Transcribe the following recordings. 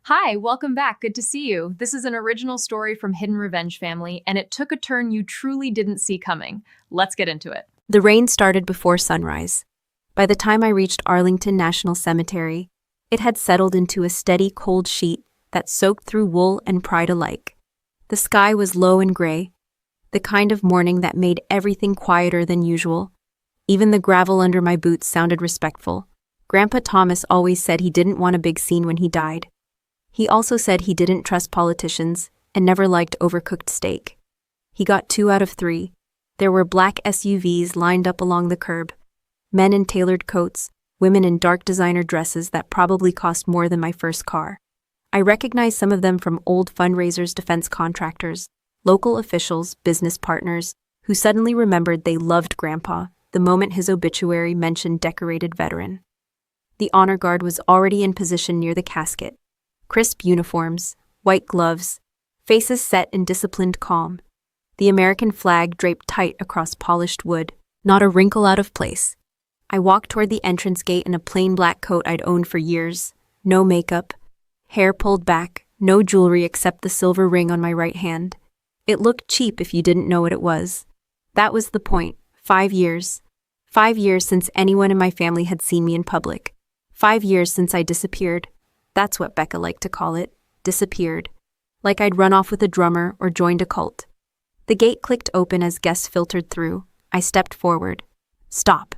Hi, welcome back. Good to see you. This is an original story from Hidden Revenge Family, and it took a turn you truly didn't see coming. Let's get into it. The rain started before sunrise. By the time I reached Arlington National Cemetery, it had settled into a steady, cold sheet that soaked through wool and pride alike. The sky was low and gray, the kind of morning that made everything quieter than usual. Even the gravel under my boots sounded respectful. Grandpa Thomas always said he didn't want a big scene when he died. He also said he didn't trust politicians and never liked overcooked steak. He got 2 out of 3. There were black SUVs lined up along the curb, men in tailored coats, women in dark designer dresses that probably cost more than my first car. I recognized some of them from old fundraisers, defense contractors, local officials, business partners, who suddenly remembered they loved Grandpa the moment his obituary mentioned decorated veteran. The honor guard was already in position near the casket. Crisp uniforms, white gloves, faces set in disciplined calm. The American flag draped tight across polished wood, not a wrinkle out of place. I walked toward the entrance gate in a plain black coat I'd owned for years. No makeup, hair pulled back, no jewelry except the silver ring on my right hand. It looked cheap if you didn't know what it was. That was the point. 5 years. 5 years since anyone in my family had seen me in public. 5 years since I disappeared. That's what Becca liked to call it, disappeared. Like I'd run off with a drummer or joined a cult. The gate clicked open as guests filtered through. I stepped forward. Stop.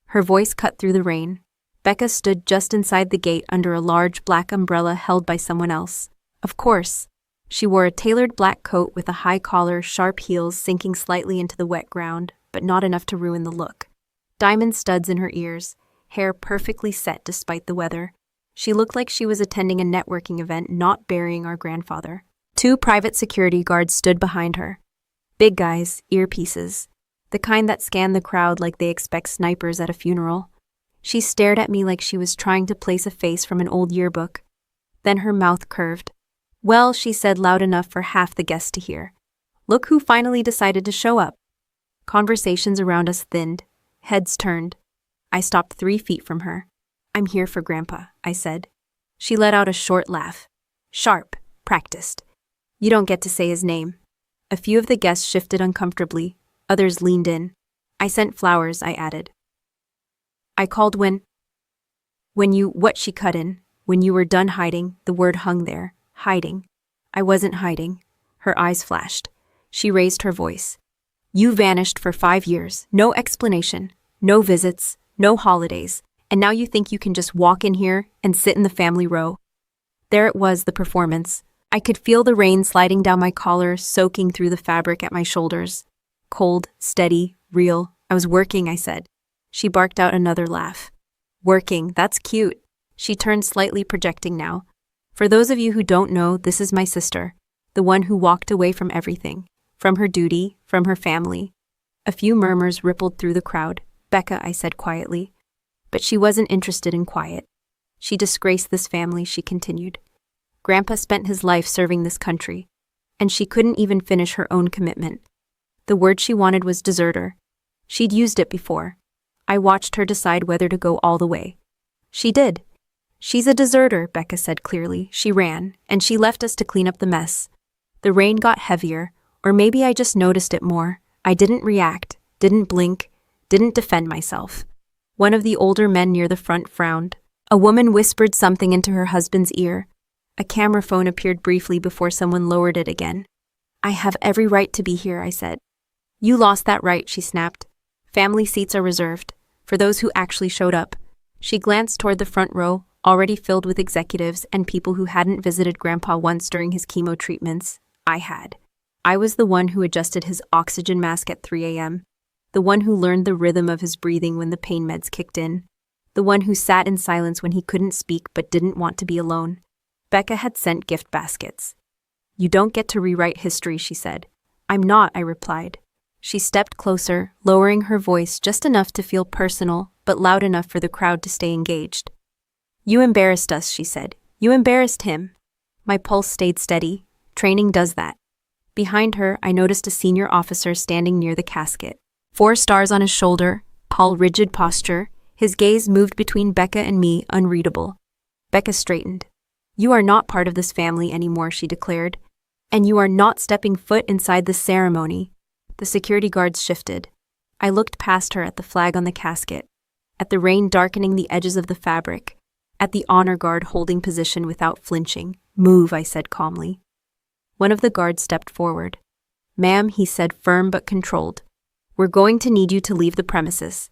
Her voice cut through the rain. Becca stood just inside the gate under a large black umbrella held by someone else. Of course. She wore a tailored black coat with a high collar, sharp heels sinking slightly into the wet ground, but not enough to ruin the look. Diamond studs in her ears, hair perfectly set despite the weather. She looked like she was attending a networking event, not burying our grandfather. 2 private security guards stood behind her. Big guys, earpieces. The kind that scan the crowd like they expect snipers at a funeral. She stared at me like she was trying to place a face from an old yearbook. Then her mouth curved. Well, she said loud enough for half the guests to hear. Look who finally decided to show up. Conversations around us thinned. Heads turned. I stopped 3 feet from her. I'm here for Grandpa, I said. She let out a short laugh. Sharp, practiced. You don't get to say his name. A few of the guests shifted uncomfortably. Others leaned in. I sent flowers, I added. I called when what she cut in. When you were done hiding, the word hung there. Hiding. I wasn't hiding. Her eyes flashed. She raised her voice. You vanished for 5 years. No explanation. No visits. No holidays. And now you think you can just walk in here and sit in the family row. There it was, the performance. I could feel the rain sliding down my collar, soaking through the fabric at my shoulders. Cold, steady, real. I was working, I said. She barked out another laugh. Working, that's cute. She turned slightly, projecting now. For those of you who don't know, this is my sister, the one who walked away from everything, from her duty, from her family. A few murmurs rippled through the crowd. Becca, I said quietly. But she wasn't interested in quiet. She disgraced this family, she continued. Grandpa spent his life serving this country, and she couldn't even finish her own commitment. The word she wanted was deserter. She'd used it before. I watched her decide whether to go all the way. She did. She's a deserter, Becca said clearly. She ran, and she left us to clean up the mess. The rain got heavier, or maybe I just noticed it more. I didn't react, didn't blink, didn't defend myself. One of the older men near the front frowned. A woman whispered something into her husband's ear. A camera phone appeared briefly before someone lowered it again. I have every right to be here, I said. You lost that right, she snapped. Family seats are reserved for those who actually showed up. She glanced toward the front row, already filled with executives and people who hadn't visited Grandpa once during his chemo treatments. I had. I was the one who adjusted his oxygen mask at 3 a.m., the one who learned the rhythm of his breathing when the pain meds kicked in, the one who sat in silence when he couldn't speak but didn't want to be alone. Becca had sent gift baskets. You don't get to rewrite history, she said. I'm not, I replied. She stepped closer, lowering her voice just enough to feel personal, but loud enough for the crowd to stay engaged. You embarrassed us, she said. You embarrassed him. My pulse stayed steady. Training does that. Behind her, I noticed a senior officer standing near the casket. 4 stars on his shoulder, tall, rigid posture. His gaze moved between Becca and me, unreadable. Becca straightened. You are not part of this family anymore, she declared. And you are not stepping foot inside the ceremony. The security guards shifted. I looked past her at the flag on the casket, at the rain darkening the edges of the fabric, at the honor guard holding position without flinching. Move, I said calmly. One of the guards stepped forward. Ma'am, he said, firm but controlled. We're going to need you to leave the premises.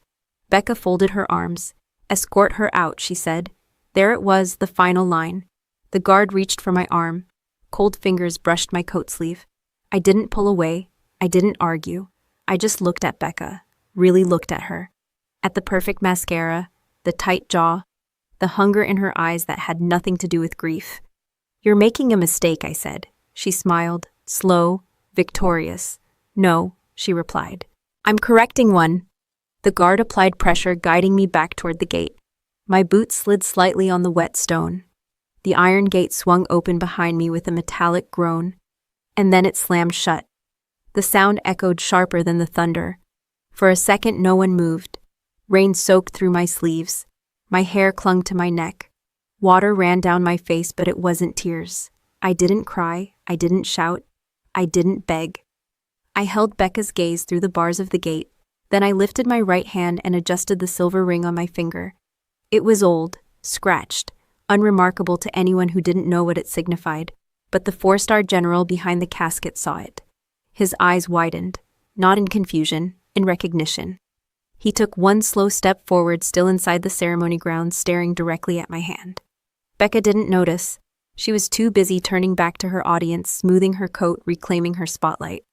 Becca folded her arms. Escort her out, she said. There it was, the final line. The guard reached for my arm. Cold fingers brushed my coat sleeve. I didn't pull away. I didn't argue. I just looked at Becca, really looked at her. At the perfect mascara, the tight jaw, the hunger in her eyes that had nothing to do with grief. You're making a mistake, I said. She smiled, slow, victorious. No, she replied. I'm correcting one. The guard applied pressure, guiding me back toward the gate. My boots slid slightly on the wet stone. The iron gate swung open behind me with a metallic groan, and then it slammed shut. The sound echoed sharper than the thunder. For a second, no one moved. Rain soaked through my sleeves. My hair clung to my neck. Water ran down my face, but it wasn't tears. I didn't cry. I didn't shout. I didn't beg. I held Becca's gaze through the bars of the gate. Then I lifted my right hand and adjusted the silver ring on my finger. It was old, scratched, unremarkable to anyone who didn't know what it signified, but the 4-star general behind the casket saw it. His eyes widened, not in confusion, in recognition. He took one slow step forward, still inside the ceremony grounds, staring directly at my hand. Becca didn't notice. She was too busy turning back to her audience, smoothing her coat, reclaiming her spotlight.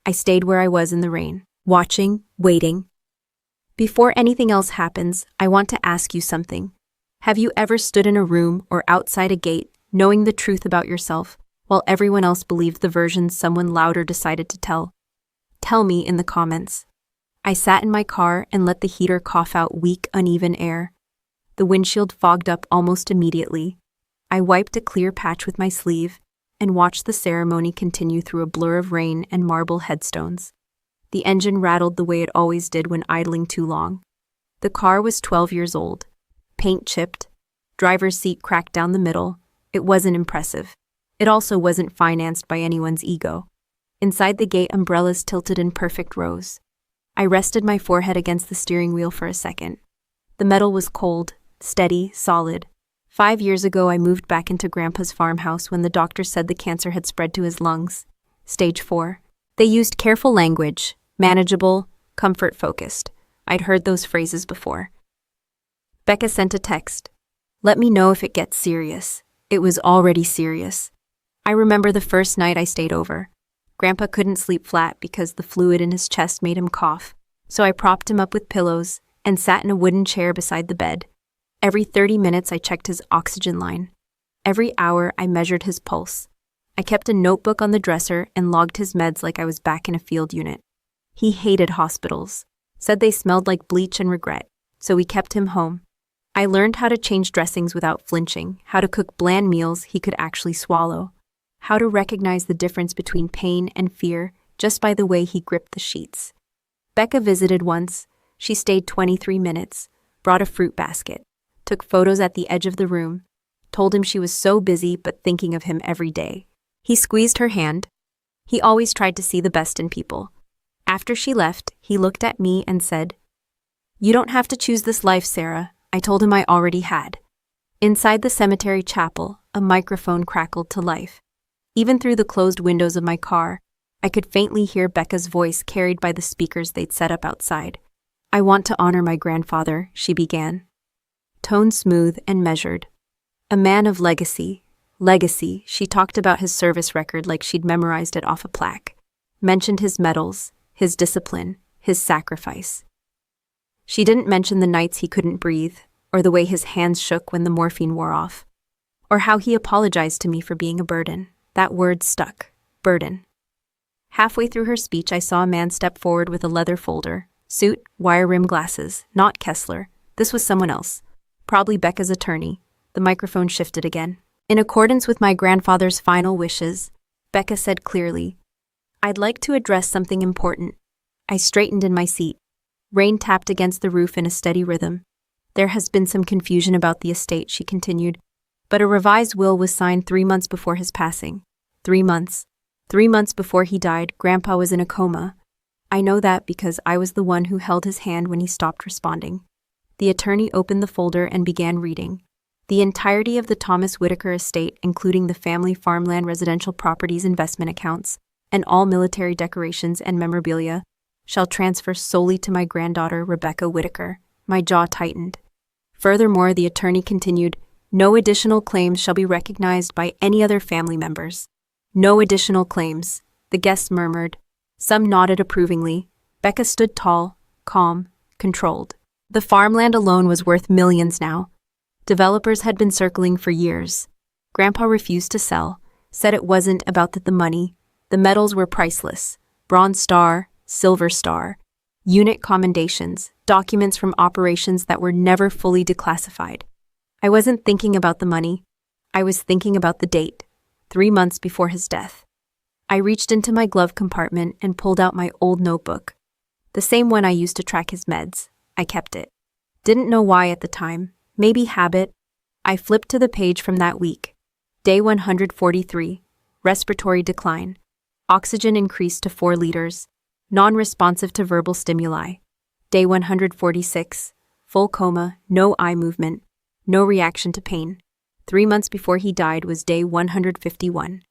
I stayed where I was in the rain, watching, waiting. Before anything else happens, I want to ask you something. Have you ever stood in a room or outside a gate, knowing the truth about yourself, while everyone else believed the version someone louder decided to tell? Tell me in the comments. I sat in my car and let the heater cough out weak, uneven air. The windshield fogged up almost immediately. I wiped a clear patch with my sleeve and watched the ceremony continue through a blur of rain and marble headstones. The engine rattled the way it always did when idling too long. The car was 12 years old. Paint chipped. Driver's seat cracked down the middle. It wasn't impressive. It also wasn't financed by anyone's ego. Inside the gate, umbrellas tilted in perfect rows. I rested my forehead against the steering wheel for a second. The metal was cold, steady, solid. 5 years ago, I moved back into Grandpa's farmhouse when the doctor said the cancer had spread to his lungs. Stage 4. They used careful language, manageable, comfort-focused. I'd heard those phrases before. Becca sent a text. Let me know if it gets serious. It was already serious. I remember the first night I stayed over. Grandpa couldn't sleep flat because the fluid in his chest made him cough, so I propped him up with pillows and sat in a wooden chair beside the bed. Every 30 minutes I checked his oxygen line. Every hour I measured his pulse. I kept a notebook on the dresser and logged his meds like I was back in a field unit. He hated hospitals, said they smelled like bleach and regret, so we kept him home. I learned how to change dressings without flinching, how to cook bland meals he could actually swallow, how to recognize the difference between pain and fear just by the way he gripped the sheets. Becca visited once. She stayed 23 minutes, brought a fruit basket, took photos at the edge of the room, told him she was so busy but thinking of him every day. He squeezed her hand. He always tried to see the best in people. After she left, he looked at me and said, "You don't have to choose this life, Sarah." I told him I already had. Inside the cemetery chapel, a microphone crackled to life. Even through the closed windows of my car, I could faintly hear Becca's voice carried by the speakers they'd set up outside. I want to honor my grandfather, she began. Tone smooth and measured. A man of legacy. Legacy, she talked about his service record like she'd memorized it off a plaque. Mentioned his medals, his discipline, his sacrifice. She didn't mention the nights he couldn't breathe, or the way his hands shook when the morphine wore off, or how he apologized to me for being a burden. That word stuck. Burden. Halfway through her speech, I saw a man step forward with a leather folder, suit, wire-rimmed glasses, not Kessler. This was someone else. Probably Becca's attorney. The microphone shifted again. In accordance with my grandfather's final wishes, Becca said clearly, "I'd like to address something important." I straightened in my seat. Rain tapped against the roof in a steady rhythm. There has been some confusion about the estate, she continued, But a revised will was signed 3 months before his passing. 3 months. 3 months before he died, Grandpa was in a coma. I know that because I was the one who held his hand when he stopped responding. The attorney opened the folder and began reading. The entirety of the Thomas Whitaker estate, including the family farmland, residential properties, investment accounts, and all military decorations and memorabilia, shall transfer solely to my granddaughter, Rebecca Whitaker. My jaw tightened. Furthermore, the attorney continued, no additional claims shall be recognized by any other family members. No additional claims, the guests murmured. Some nodded approvingly. Becca stood tall, calm, controlled. The farmland alone was worth millions now. Developers had been circling for years. Grandpa refused to sell, said it wasn't about the money. The medals were priceless. Bronze Star, Silver Star, unit commendations, documents from operations that were never fully declassified. I wasn't thinking about the money. I was thinking about the date, 3 months before his death. I reached into my glove compartment and pulled out my old notebook. The same one I used to track his meds. I kept it. Didn't know why at the time. Maybe habit. I flipped to the page from that week. Day 143. Respiratory decline. Oxygen increased to 4 liters. Non-responsive to verbal stimuli. Day 146. Full coma, no eye movement, no reaction to pain. 3 months before he died was day 151.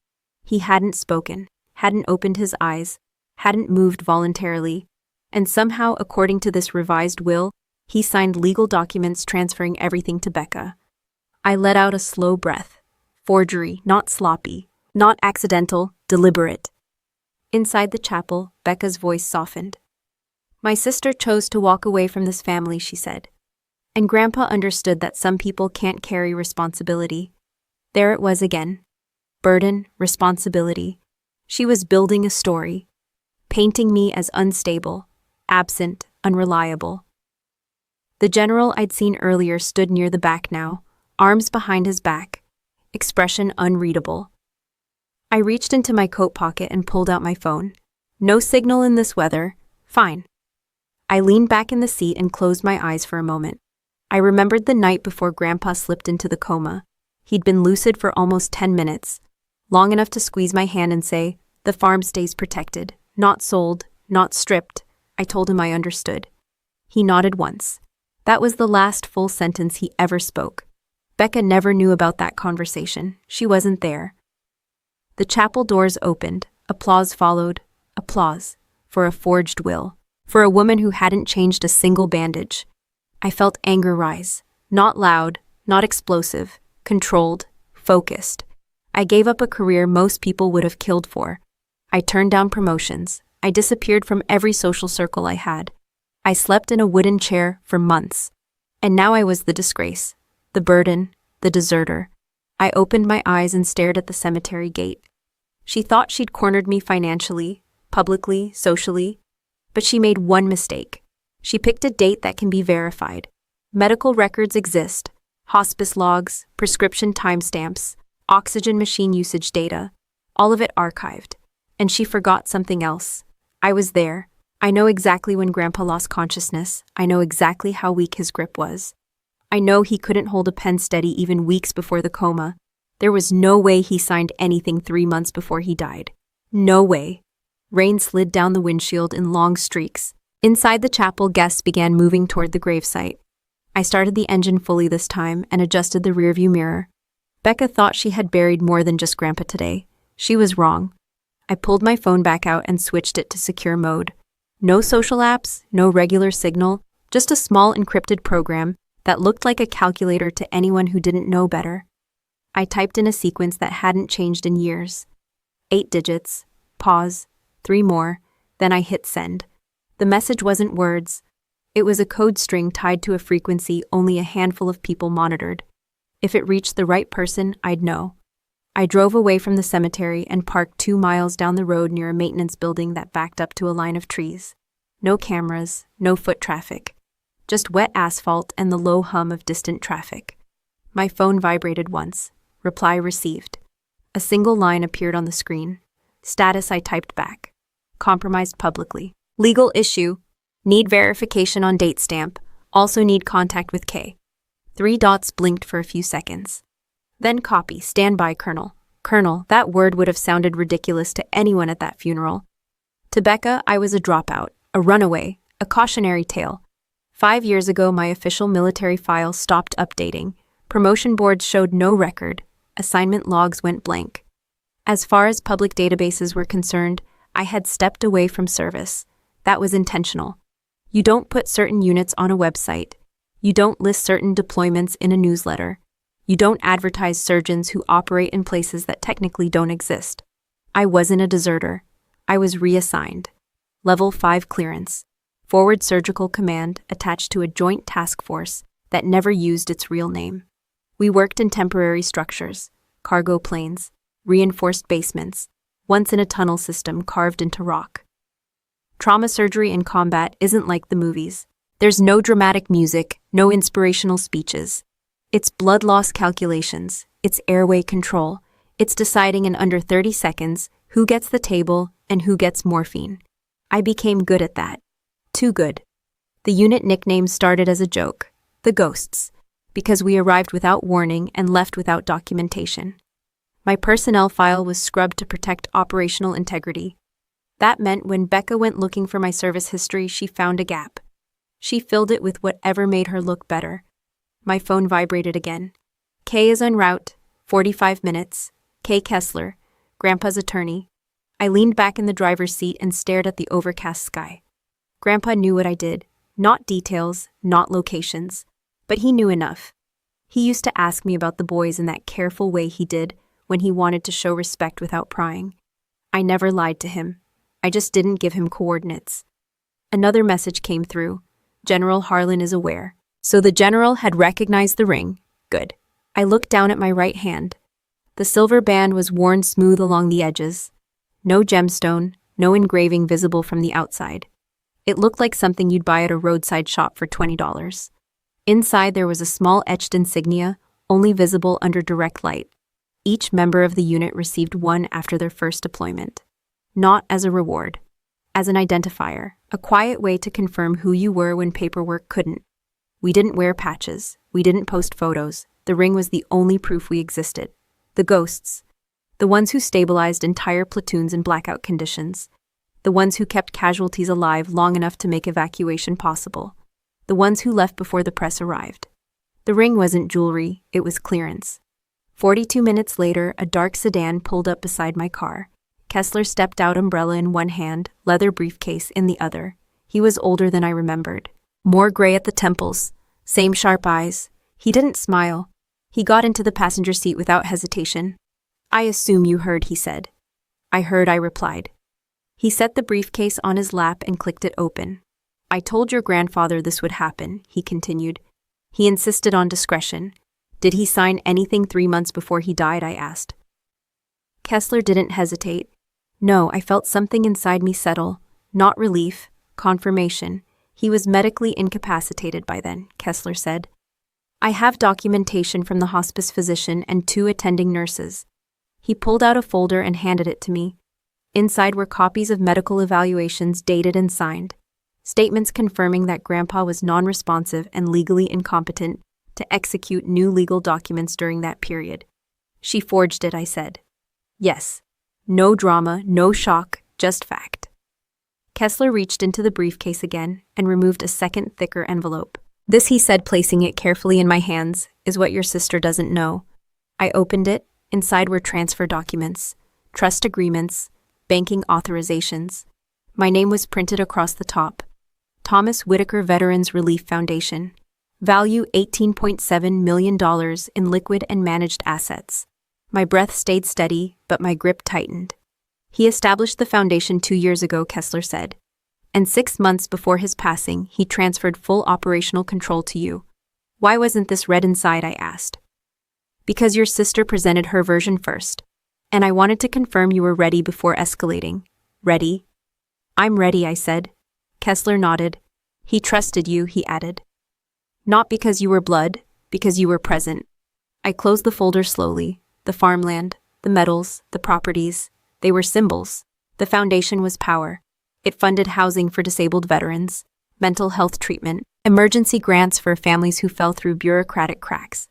He hadn't spoken, hadn't opened his eyes, hadn't moved voluntarily, and somehow, according to this revised will, he signed legal documents transferring everything to Becca. I let out a slow breath. Forgery, not sloppy, not accidental, deliberate. Inside the chapel, Becca's voice softened. My sister chose to walk away from this family, she said. And Grandpa understood that some people can't carry responsibility. There it was again. Burden, responsibility. She was building a story, painting me as unstable, absent, unreliable. The general I'd seen earlier stood near the back now, arms behind his back, expression unreadable. I reached into my coat pocket and pulled out my phone. No signal in this weather. Fine. I leaned back in the seat and closed my eyes for a moment. I remembered the night before Grandpa slipped into the coma. He'd been lucid for almost 10 minutes, long enough to squeeze my hand and say, the farm stays protected, not sold, not stripped. I told him I understood. He nodded once. That was the last full sentence he ever spoke. Becca never knew about that conversation. She wasn't there. The chapel doors opened. Applause followed. Applause. For a forged will. For a woman who hadn't changed a single bandage. I felt anger rise. Not loud, not explosive. Controlled. Focused. I gave up a career most people would have killed for. I turned down promotions. I disappeared from every social circle I had. I slept in a wooden chair for months. And now I was the disgrace. The burden. The deserter. I opened my eyes and stared at the cemetery gate. She thought she'd cornered me financially, publicly, socially. But she made one mistake. She picked a date that can be verified. Medical records exist. Hospice logs, prescription timestamps, oxygen machine usage data. All of it archived. And she forgot something else. I was there. I know exactly when Grandpa lost consciousness. I know exactly how weak his grip was. I know he couldn't hold a pen steady even weeks before the coma. There was no way he signed anything 3 months before he died. No way. Rain slid down the windshield in long streaks. Inside the chapel, guests began moving toward the gravesite. I started the engine fully this time and adjusted the rearview mirror. Becca thought she had buried more than just Grandpa today. She was wrong. I pulled my phone back out and switched it to secure mode. No social apps, no regular signal, just a small encrypted program that looked like a calculator to anyone who didn't know better. I typed in a sequence that hadn't changed in years. 8 digits, pause, 3 more, then I hit send. The message wasn't words. It was a code string tied to a frequency only a handful of people monitored. If it reached the right person, I'd know. I drove away from the cemetery and parked 2 miles down the road near a maintenance building that backed up to a line of trees. No cameras, no foot traffic. Just wet asphalt and the low hum of distant traffic. My phone vibrated once. Reply received. A single line appeared on the screen. Status I typed back. Compromised publicly. Legal issue. Need verification on date stamp. Also need contact with K. 3 dots blinked for a few seconds. Then copy, stand by, Colonel. Colonel, that word would have sounded ridiculous to anyone at that funeral. To Becca, I was a dropout, a runaway, a cautionary tale. 5 years ago, my official military file stopped updating. Promotion boards showed no record. Assignment logs went blank. As far as public databases were concerned, I had stepped away from service. That was intentional. You don't put certain units on a website. You don't list certain deployments in a newsletter. You don't advertise surgeons who operate in places that technically don't exist. I wasn't a deserter. I was reassigned. Level 5 clearance. Forward Surgical Command attached to a joint task force that never used its real name. We worked in temporary structures, cargo planes, reinforced basements, once in a tunnel system carved into rock. Trauma surgery in combat isn't like the movies. There's no dramatic music, no inspirational speeches. It's blood loss calculations, it's airway control, it's deciding in under 30 seconds who gets the table and who gets morphine. I became good at that. Too good. The unit nickname started as a joke, the Ghosts, because we arrived without warning and left without documentation. My personnel file was scrubbed to protect operational integrity. That meant when Becca went looking for my service history, she found a gap. She filled it with whatever made her look better. My phone vibrated again. K is en route, 45 minutes. K. Kessler, Grandpa's attorney. I leaned back in the driver's seat and stared at the overcast sky. Grandpa knew what I did. Not details, not locations. But he knew enough. He used to ask me about the boys in that careful way he did when he wanted to show respect without prying. I never lied to him. I just didn't give him coordinates. Another message came through. General Harlan is aware. So the general had recognized the ring. Good. I looked down at my right hand. The silver band was worn smooth along the edges. No gemstone, no engraving visible from the outside. It looked like something you'd buy at a roadside shop for $20. Inside there was a small etched insignia, only visible under direct light. Each member of the unit received one after their first deployment. Not as a reward. As an identifier, a quiet way to confirm who you were when paperwork couldn't. We didn't wear patches. We didn't post photos. The ring was the only proof we existed. The Ghosts. The ones who stabilized entire platoons in blackout conditions. The ones who kept casualties alive long enough to make evacuation possible. The ones who left before the press arrived. The ring wasn't jewelry, it was clearance. 42 minutes later, a dark sedan pulled up beside my car. Kessler stepped out, umbrella in one hand, leather briefcase in the other. He was older than I remembered. More gray at the temples, same sharp eyes. He didn't smile. He got into the passenger seat without hesitation. I assume you heard, he said. I heard, I replied. He set the briefcase on his lap and clicked it open. I told your grandfather this would happen, he continued. He insisted on discretion. Did he sign anything 3 months before he died, I asked. Kessler didn't hesitate. No, I felt something inside me settle. Not relief, confirmation. He was medically incapacitated by then, Kessler said. I have documentation from the hospice physician and 2 attending nurses. He pulled out a folder and handed it to me. Inside were copies of medical evaluations dated and signed. Statements confirming that Grandpa was non-responsive and legally incompetent to execute new legal documents during that period. She forged it, I said. Yes. No drama, no shock, just fact. Kessler reached into the briefcase again and removed a second, thicker envelope. This, he said, placing it carefully in my hands, is what your sister doesn't know. I opened it. Inside were transfer documents, trust agreements, banking authorizations. My name was printed across the top. Thomas Whitaker Veterans Relief Foundation. Value $18.7 million in liquid and managed assets. My breath stayed steady, but my grip tightened. He established the foundation 2 years ago, Kessler said. And 6 months before his passing, he transferred full operational control to you. Why wasn't this read inside, I asked. Because your sister presented her version first. And I wanted to confirm you were ready before escalating. Ready? I'm ready, I said. Kessler nodded. He trusted you, he added. Not because you were blood, because you were present. I closed the folder slowly. The farmland, the metals, the properties, they were symbols. The foundation was power. It funded housing for disabled veterans, mental health treatment, emergency grants for families who fell through bureaucratic cracks.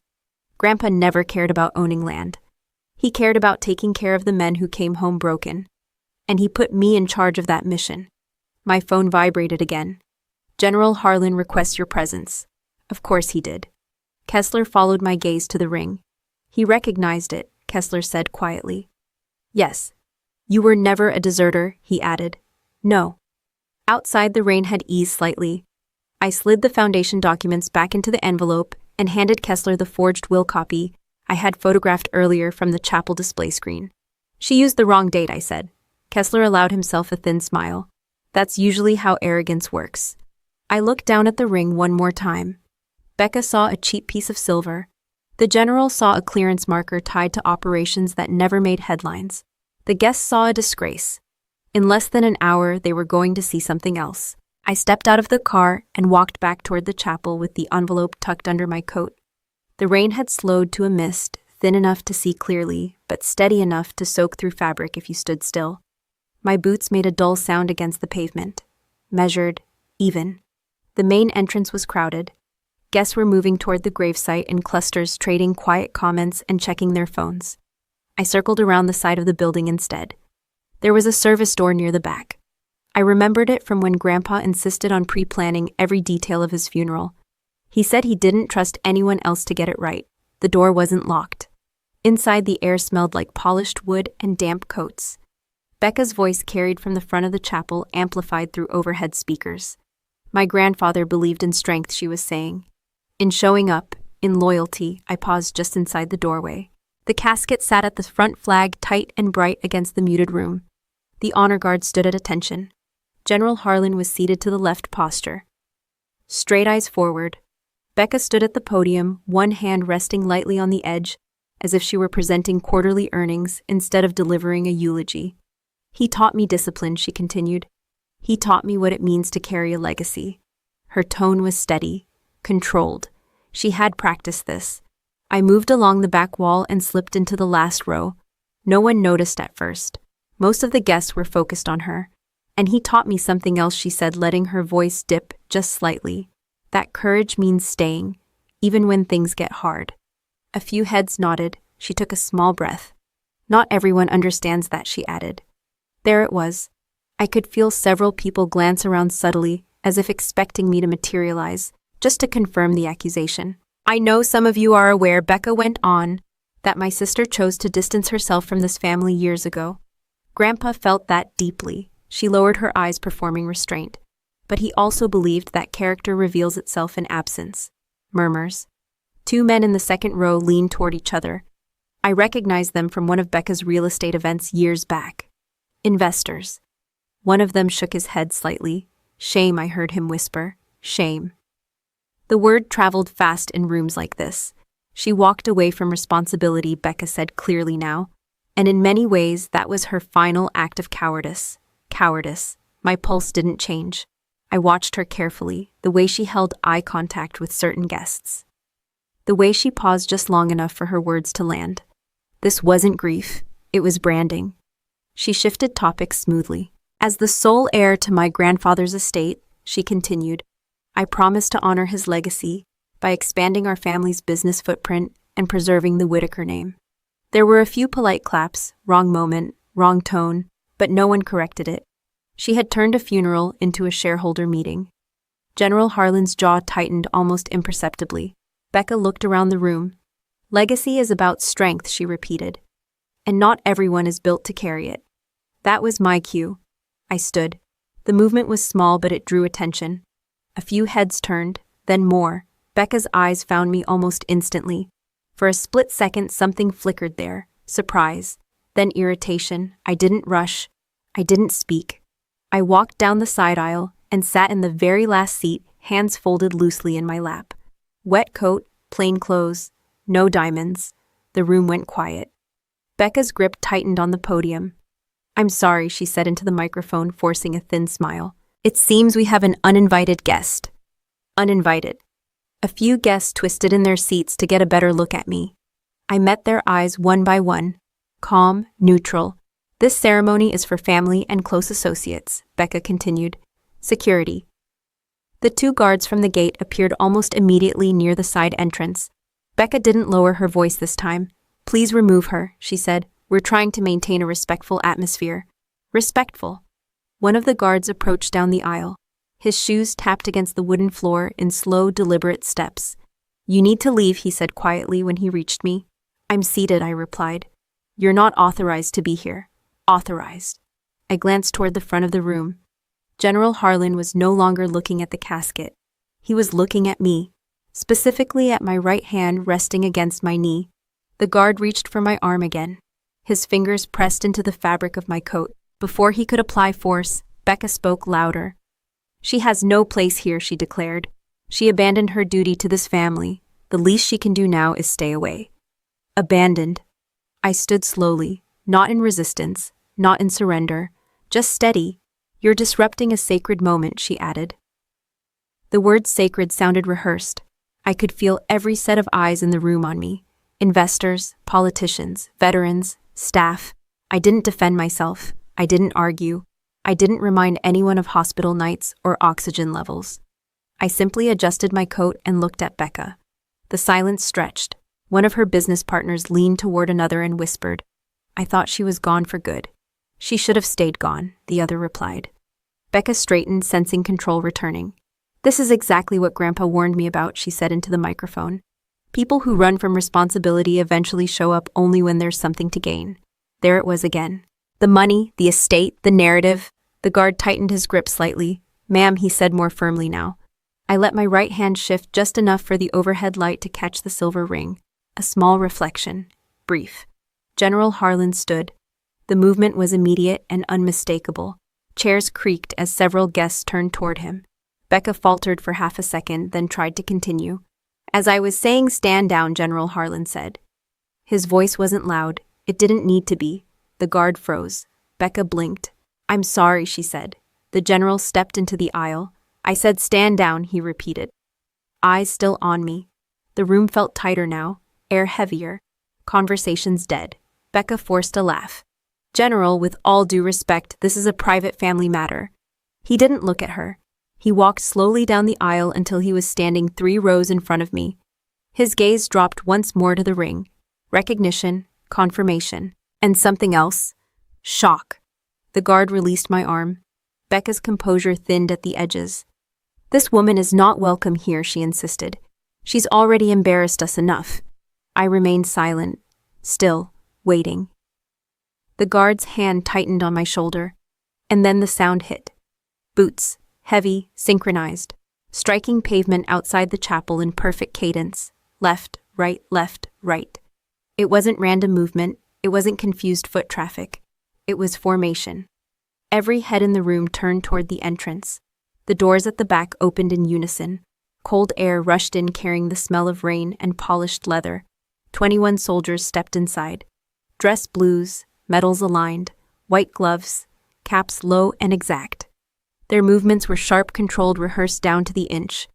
Grandpa never cared about owning land. He cared about taking care of the men who came home broken. And he put me in charge of that mission. My phone vibrated again. General Harlan requests your presence. Of course he did. Kessler followed my gaze to the ring. He recognized it, Kessler said quietly. Yes. You were never a deserter, he added. No. Outside, the rain had eased slightly. I slid the foundation documents back into the envelope and handed Kessler the forged will copy I had photographed earlier from the chapel display screen. She used the wrong date, I said. Kessler allowed himself a thin smile. That's usually how arrogance works. I looked down at the ring one more time. Becca saw a cheap piece of silver. The general saw a clearance marker tied to operations that never made headlines. The guests saw a disgrace. In less than an hour, they were going to see something else. I stepped out of the car and walked back toward the chapel with the envelope tucked under my coat. The rain had slowed to a mist, thin enough to see clearly, but steady enough to soak through fabric if you stood still. My boots made a dull sound against the pavement. Measured, even. The main entrance was crowded. Guests were moving toward the gravesite in clusters, trading quiet comments and checking their phones. I circled around the side of the building instead. There was a service door near the back. I remembered it from when Grandpa insisted on pre-planning every detail of his funeral. He said he didn't trust anyone else to get it right. The door wasn't locked. Inside, the air smelled like polished wood and damp coats. Becca's voice carried from the front of the chapel, amplified through overhead speakers. My grandfather believed in strength, she was saying. In showing up, in loyalty. I paused just inside the doorway. The casket sat at the front flag, tight and bright against the muted room. The honor guard stood at attention. General Harlan was seated to the left posture. Straight eyes forward. Becca stood at the podium, one hand resting lightly on the edge, as if she were presenting quarterly earnings instead of delivering a eulogy. He taught me discipline, she continued. He taught me what it means to carry a legacy. Her tone was steady, controlled. She had practiced this. I moved along the back wall and slipped into the last row. No one noticed at first. Most of the guests were focused on her. And he taught me something else, she said, letting her voice dip just slightly. That courage means staying, even when things get hard. A few heads nodded. She took a small breath. Not everyone understands that, she added. There it was. I could feel several people glance around subtly, as if expecting me to materialize, just to confirm the accusation. I know some of you are aware, Becca went on, that my sister chose to distance herself from this family years ago. Grandpa felt that deeply. She lowered her eyes, performing restraint. But he also believed that character reveals itself in absence. Murmurs. Two men in the second row leaned toward each other. I recognized them from one of Becca's real estate events years back. Investors. One of them shook his head slightly. Shame, I heard him whisper. Shame. The word traveled fast in rooms like this. She walked away from responsibility, Becca said clearly now. And in many ways, that was her final act of cowardice. Cowardice. My pulse didn't change. I watched her carefully, the way she held eye contact with certain guests. The way she paused just long enough for her words to land. This wasn't grief. It was branding. She shifted topics smoothly. As the sole heir to my grandfather's estate, she continued, I promise to honor his legacy by expanding our family's business footprint and preserving the Whitaker name. There were a few polite claps, wrong moment, wrong tone, but no one corrected it. She had turned a funeral into a shareholder meeting. General Harlan's jaw tightened almost imperceptibly. Becca looked around the room. Legacy is about strength, she repeated. And not everyone is built to carry it. That was my cue. I stood. The movement was small, but it drew attention. A few heads turned, then more. Becca's eyes found me almost instantly. For a split second, something flickered there. Surprise. Then irritation. I didn't rush. I didn't speak. I walked down the side aisle and sat in the very last seat, hands folded loosely in my lap. Wet coat, plain clothes, no diamonds. The room went quiet. Becca's grip tightened on the podium. I'm sorry, she said into the microphone, forcing a thin smile. It seems we have an uninvited guest. Uninvited. A few guests twisted in their seats to get a better look at me. I met their eyes one by one. Calm, neutral. This ceremony is for family and close associates, Becca continued. Security. The two guards from the gate appeared almost immediately near the side entrance. Becca didn't lower her voice this time. "Please remove her," she said. "We're trying to maintain a respectful atmosphere." Respectful. One of the guards approached down the aisle. His shoes tapped against the wooden floor in slow, deliberate steps. "You need to leave," he said quietly when he reached me. "I'm seated," I replied. "You're not authorized to be here." Authorized. I glanced toward the front of the room. General Harlan was no longer looking at the casket. He was looking at me, specifically at my right hand resting against my knee. The guard reached for my arm again. His fingers pressed into the fabric of my coat. Before he could apply force, Becca spoke louder. "She has no place here," she declared. "She abandoned her duty to this family. The least she can do now is stay away." Abandoned. I stood slowly, not in resistance, not in surrender, just steady. "You're disrupting a sacred moment," she added. The word sacred sounded rehearsed. I could feel every set of eyes in the room on me. Investors, politicians, veterans, staff. I didn't defend myself. I didn't argue. I didn't remind anyone of hospital nights or oxygen levels. I simply adjusted my coat and looked at Becca. The silence stretched. One of her business partners leaned toward another and whispered, "I thought she was gone for good." "She should have stayed gone," the other replied. Becca straightened, sensing control returning. "This is exactly what Grandpa warned me about," she said into the microphone. "People who run from responsibility eventually show up only when there's something to gain." There it was again. The money, the estate, the narrative. The guard tightened his grip slightly. "Ma'am," he said more firmly now. I let my right hand shift just enough for the overhead light to catch the silver ring. A small reflection. Brief. General Harlan stood. The movement was immediate and unmistakable. Chairs creaked as several guests turned toward him. Becca faltered for half a second, then tried to continue. "As I was saying, stand down," General Harlan said. His voice wasn't loud. It didn't need to be. The guard froze. Becca blinked. "I'm sorry," she said. The general stepped into the aisle. "I said stand down," he repeated. Eyes still on me. The room felt tighter now, air heavier. Conversations dead. Becca forced a laugh. "General, with all due respect, this is a private family matter." He didn't look at her. He walked slowly down the aisle until he was standing 3 rows in front of me. His gaze dropped once more to the ring. Recognition, confirmation, and something else. Shock. The guard released my arm. Becca's composure thinned at the edges. "This woman is not welcome here," she insisted. "She's already embarrassed us enough." I remained silent, still, waiting. The guard's hand tightened on my shoulder, and then the sound hit. Boots, heavy, synchronized, striking pavement outside the chapel in perfect cadence. Left, right, left, right. It wasn't random movement. It wasn't confused foot traffic. It was formation. Every head in the room turned toward the entrance. The doors at the back opened in unison. Cold air rushed in carrying the smell of rain and polished leather. 21 soldiers stepped inside. Dress blues, medals aligned, white gloves, caps low and exact. Their movements were sharp, controlled, rehearsed down to the inch.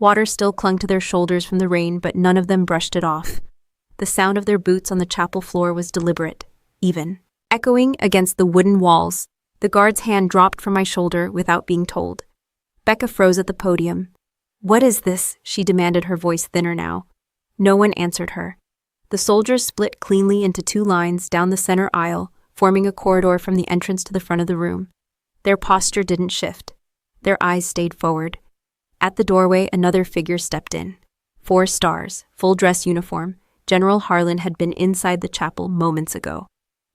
Water still clung to their shoulders from the rain, but none of them brushed it off. The sound of their boots on the chapel floor was deliberate, even. Echoing against the wooden walls, the guard's hand dropped from my shoulder without being told. Becca froze at the podium. "What is this?" she demanded, her voice thinner now. No one answered her. The soldiers split cleanly into 2 lines down the center aisle, forming a corridor from the entrance to the front of the room. Their posture didn't shift. Their eyes stayed forward. At the doorway, another figure stepped in. 4 stars, full dress uniform. General Harlan had been inside the chapel moments ago.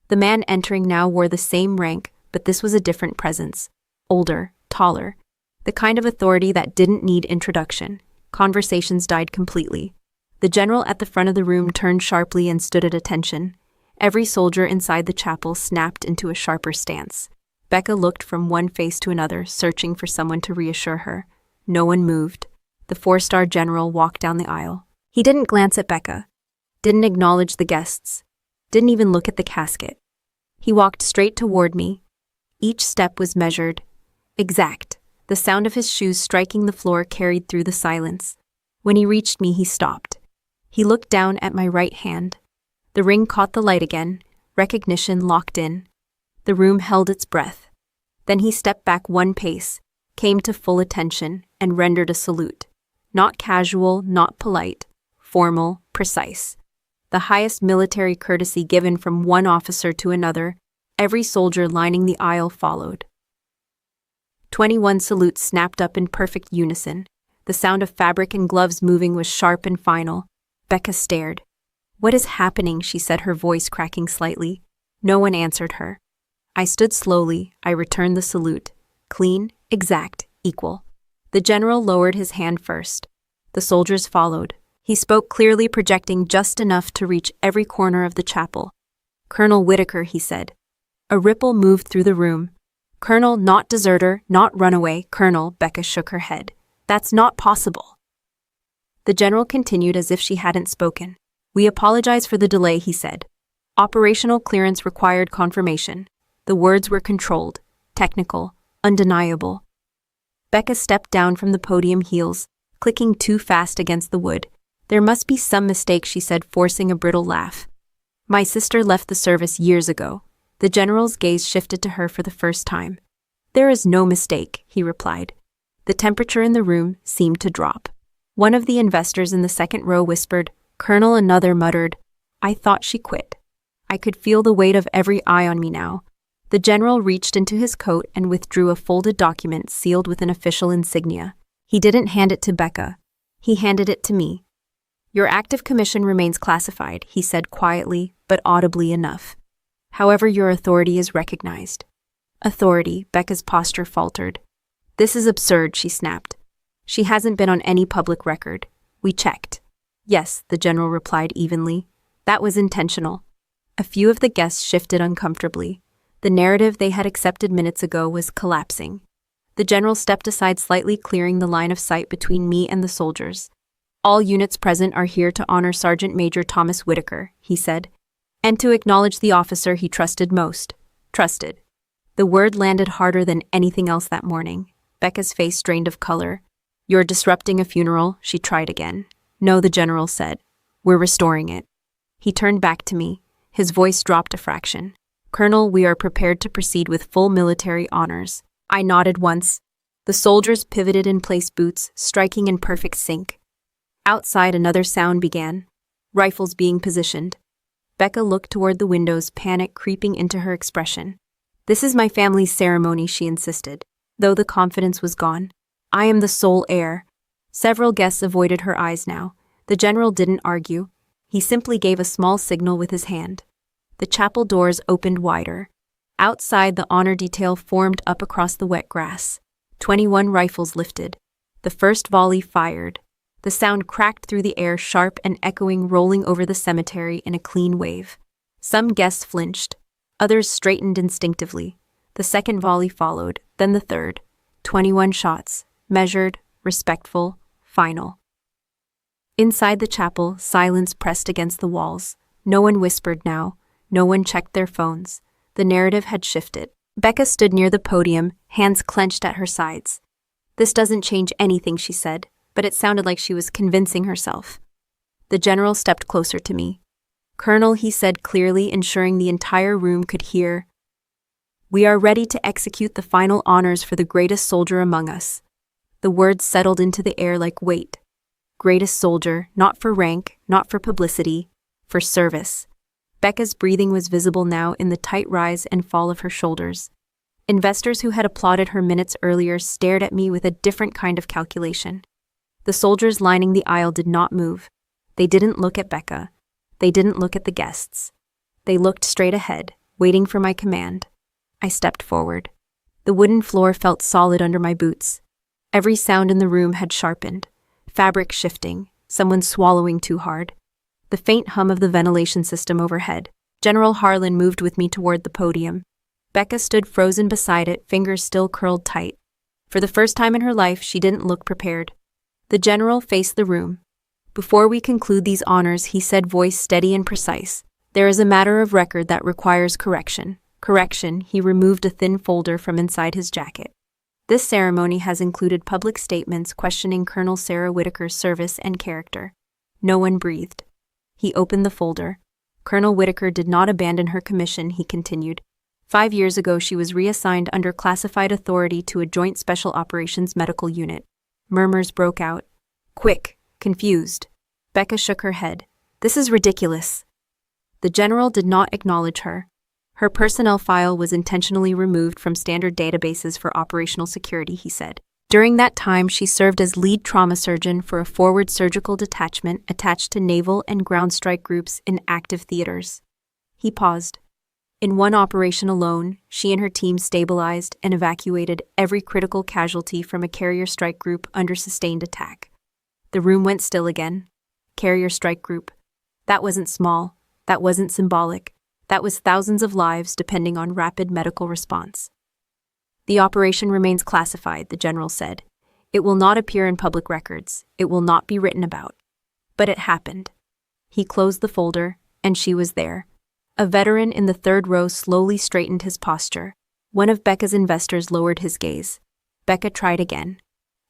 The man entering now wore the same rank, but this was a different presence. Older, taller. The kind of authority that didn't need introduction. Conversations died completely. The general at the front of the room turned sharply and stood at attention. Every soldier inside the chapel snapped into a sharper stance. Becca looked from one face to another, searching for someone to reassure her. No one moved. The 4-star general walked down the aisle. He didn't glance at Becca. Didn't acknowledge the guests. Didn't even look at the casket. He walked straight toward me. Each step was measured. Exact. The sound of his shoes striking the floor carried through the silence. When he reached me, he stopped. He looked down at my right hand. The ring caught the light again. Recognition locked in. The room held its breath. Then he stepped back 1 pace, came to full attention, and rendered a salute. Not casual, not polite. Formal, precise. The highest military courtesy given from one officer to another. Every soldier lining the aisle followed. 21 salutes snapped up in perfect unison. The sound of fabric and gloves moving was sharp and final. Becca stared. "What is happening?" she said, her voice cracking slightly. No one answered her. I stood slowly. I returned the salute. Clean, exact, equal. The general lowered his hand first. The soldiers followed. He spoke clearly, projecting just enough to reach every corner of the chapel. "Colonel Whitaker," he said. A ripple moved through the room. "Colonel, not deserter, not runaway, Colonel," Becca shook her head. "That's not possible." The general continued as if she hadn't spoken. "We apologize for the delay," he said. "Operational clearance required confirmation." The words were controlled, technical, undeniable. Becca stepped down from the podium, heels clicking too fast against the wood. "There must be some mistake," she said, forcing a brittle laugh. "My sister left the service years ago." The general's gaze shifted to her for the first time. "There is no mistake," he replied. The temperature in the room seemed to drop. One of the investors in the second row whispered, "Colonel," another muttered, "I thought she quit." I could feel the weight of every eye on me now. The general reached into his coat and withdrew a folded document sealed with an official insignia. He didn't hand it to Becca. He handed it to me. "Your active commission remains classified," he said quietly, but audibly enough. "However, your authority is recognized." "Authority," Becca's posture faltered. "This is absurd," she snapped. "She hasn't been on any public record. We checked." "Yes," the general replied evenly. "That was intentional." A few of the guests shifted uncomfortably. The narrative they had accepted minutes ago was collapsing. The general stepped aside slightly, clearing the line of sight between me and the soldiers. "All units present are here to honor Sergeant Major Thomas Whitaker," he said, "and to acknowledge the officer he trusted most." Trusted. The word landed harder than anything else that morning. Becca's face drained of color. "You're disrupting a funeral," she tried again. "No," the general said. "We're restoring it." He turned back to me. His voice dropped a fraction. "Colonel, we are prepared to proceed with full military honors." I nodded once. The soldiers pivoted in place, boots striking in perfect sync. Outside, another sound began. Rifles being positioned. Becca looked toward the windows, panic creeping into her expression. "This is my family's ceremony," she insisted, though the confidence was gone. "I am the sole heir." Several guests avoided her eyes now. The general didn't argue. He simply gave a small signal with his hand. The chapel doors opened wider. Outside, the honor detail formed up across the wet grass. 21 rifles lifted. The first volley fired. The sound cracked through the air, sharp and echoing, rolling over the cemetery in a clean wave. Some guests flinched. Others straightened instinctively. The second volley followed, then the third. 21 shots. Measured, respectful, final. Inside the chapel, silence pressed against the walls. No one whispered now. No one checked their phones. The narrative had shifted. Becca stood near the podium, hands clenched at her sides. "This doesn't change anything," she said, but it sounded like she was convincing herself. The general stepped closer to me. "Colonel," he said clearly, ensuring the entire room could hear, "we are ready to execute the final honors for the greatest soldier among us." The words settled into the air like weight. Greatest soldier, not for rank, not for publicity, for service. Becca's breathing was visible now in the tight rise and fall of her shoulders. Investors who had applauded her minutes earlier stared at me with a different kind of calculation. The soldiers lining the aisle did not move. They didn't look at Becca. They didn't look at the guests. They looked straight ahead, waiting for my command. I stepped forward. The wooden floor felt solid under my boots. Every sound in the room had sharpened. Fabric shifting, someone swallowing too hard. The faint hum of the ventilation system overhead. General Harlan moved with me toward the podium. Becca stood frozen beside it, fingers still curled tight. For the first time in her life, she didn't look prepared. The general faced the room. "Before we conclude these honors," he said, voice steady and precise, "there is a matter of record that requires correction." Correction, he removed a thin folder from inside his jacket. "This ceremony has included public statements questioning Colonel Sarah Whitaker's service and character." No one breathed. He opened the folder. "Colonel Whitaker did not abandon her commission," he continued. 5 years ago, she was reassigned under classified authority to a Joint Special Operations Medical Unit. Murmurs broke out. Quick, confused. Becca shook her head. This is ridiculous. The general did not acknowledge her. Her personnel file was intentionally removed from standard databases for operational security, he said. During that time, she served as lead trauma surgeon for a forward surgical detachment attached to naval and ground strike groups in active theaters. He paused. In one operation alone, she and her team stabilized and evacuated every critical casualty from a carrier strike group under sustained attack. The room went still again. Carrier strike group. That wasn't small. That wasn't symbolic. That was thousands of lives depending on rapid medical response. The operation remains classified, the general said. It will not appear in public records. It will not be written about. But it happened. He closed the folder, and she was there. A veteran in the third row slowly straightened his posture. One of Becca's investors lowered his gaze. Becca tried again.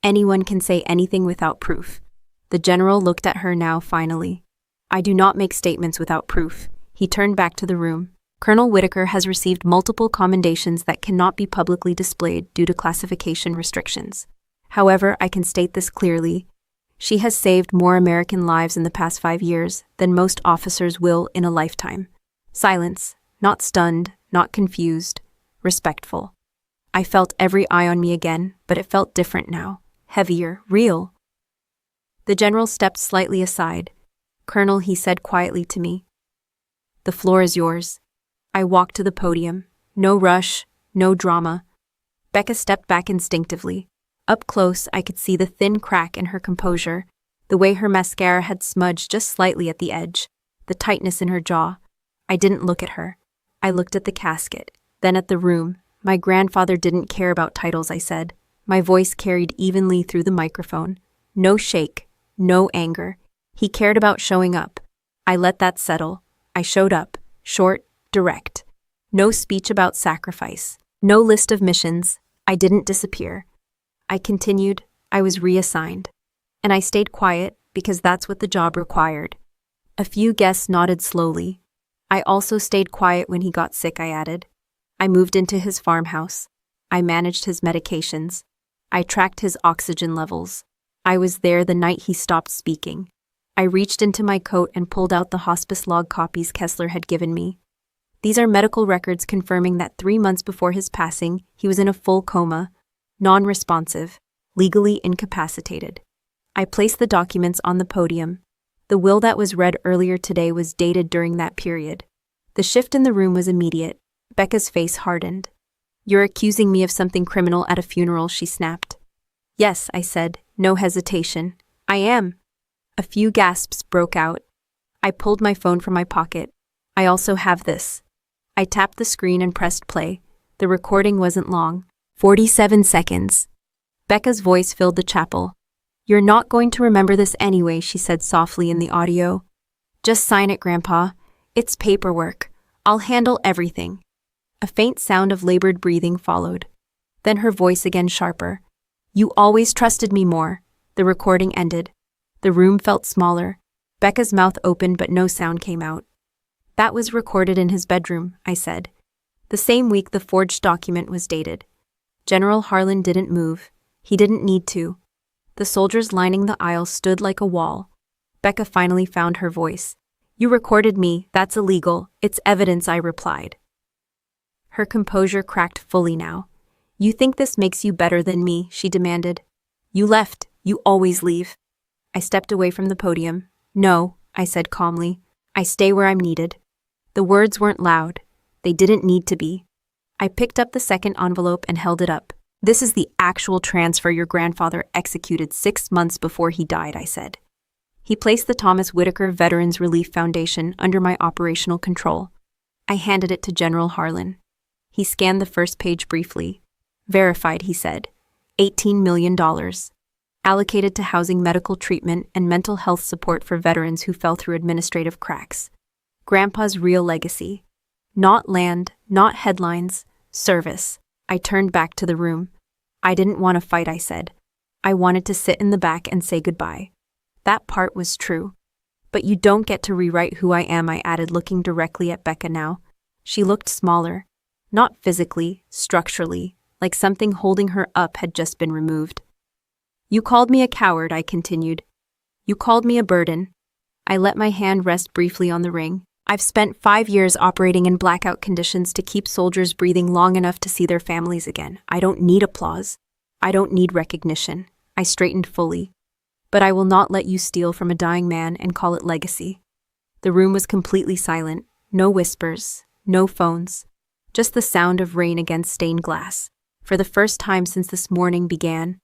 Anyone can say anything without proof. The general looked at her now finally. I do not make statements without proof. He turned back to the room. Colonel Whitaker has received multiple commendations that cannot be publicly displayed due to classification restrictions. However, I can state this clearly. She has saved more American lives in the past 5 years than most officers will in a lifetime. Silence, not stunned, not confused, respectful. I felt every eye on me again, but it felt different now, heavier, real. The general stepped slightly aside. Colonel, he said quietly to me. The floor is yours. I walked to the podium. No rush, no drama. Becca stepped back instinctively. Up close, I could see the thin crack in her composure, the way her mascara had smudged just slightly at the edge, the tightness in her jaw. I didn't look at her. I looked at the casket, then at the room. My grandfather didn't care about titles, I said. My voice carried evenly through the microphone. No shake, no anger. He cared about showing up. I let that settle. I showed up, short, direct. No speech about sacrifice. No list of missions. I didn't disappear. I continued. I was reassigned. And I stayed quiet because that's what the job required. A few guests nodded slowly. I also stayed quiet when he got sick, I added. I moved into his farmhouse. I managed his medications. I tracked his oxygen levels. I was there the night he stopped speaking. I reached into my coat and pulled out the hospice log copies Kessler had given me. These are medical records confirming that 3 months before his passing, he was in a full coma, non-responsive, legally incapacitated. I placed the documents on the podium. The will that was read earlier today was dated during that period. The shift in the room was immediate. Becca's face hardened. You're accusing me of something criminal at a funeral, she snapped. Yes, I said, no hesitation. I am. A few gasps broke out. I pulled my phone from my pocket. I also have this. I tapped the screen and pressed play. The recording wasn't long. 47 seconds. Becca's voice filled the chapel. You're not going to remember this anyway, she said softly in the audio. Just sign it, Grandpa. It's paperwork. I'll handle everything. A faint sound of labored breathing followed. Then her voice again sharper. You always trusted me more. The recording ended. The room felt smaller. Becca's mouth opened but no sound came out. That was recorded in his bedroom, I said. The same week the forged document was dated. General Harlan didn't move. He didn't need to. The soldiers lining the aisle stood like a wall. Becca finally found her voice. You recorded me. That's illegal. It's evidence, I replied. Her composure cracked fully now. You think this makes you better than me, she demanded. You left. You always leave. I stepped away from the podium. No, I said calmly. I stay where I'm needed. The words weren't loud. They didn't need to be. I picked up the second envelope and held it up. This is the actual transfer your grandfather executed 6 months before he died, I said. He placed the Thomas Whitaker Veterans Relief Foundation under my operational control. I handed it to General Harlan. He scanned the first page briefly. Verified, he said. $18 million. Allocated to housing, medical treatment, and mental health support for veterans who fell through administrative cracks. Grandpa's real legacy. Not land, not headlines, service. I turned back to the room. I didn't want to fight, I said. I wanted to sit in the back and say goodbye. That part was true. But you don't get to rewrite who I am, I added, looking directly at Becca now. She looked smaller. Not physically, structurally, like something holding her up had just been removed. You called me a coward, I continued. You called me a burden. I let my hand rest briefly on the ring. I've spent 5 years operating in blackout conditions to keep soldiers breathing long enough to see their families again. I don't need applause. I don't need recognition. I straightened fully. But I will not let you steal from a dying man and call it legacy. The room was completely silent. No whispers, no phones, just the sound of rain against stained glass. For the first time since this morning began,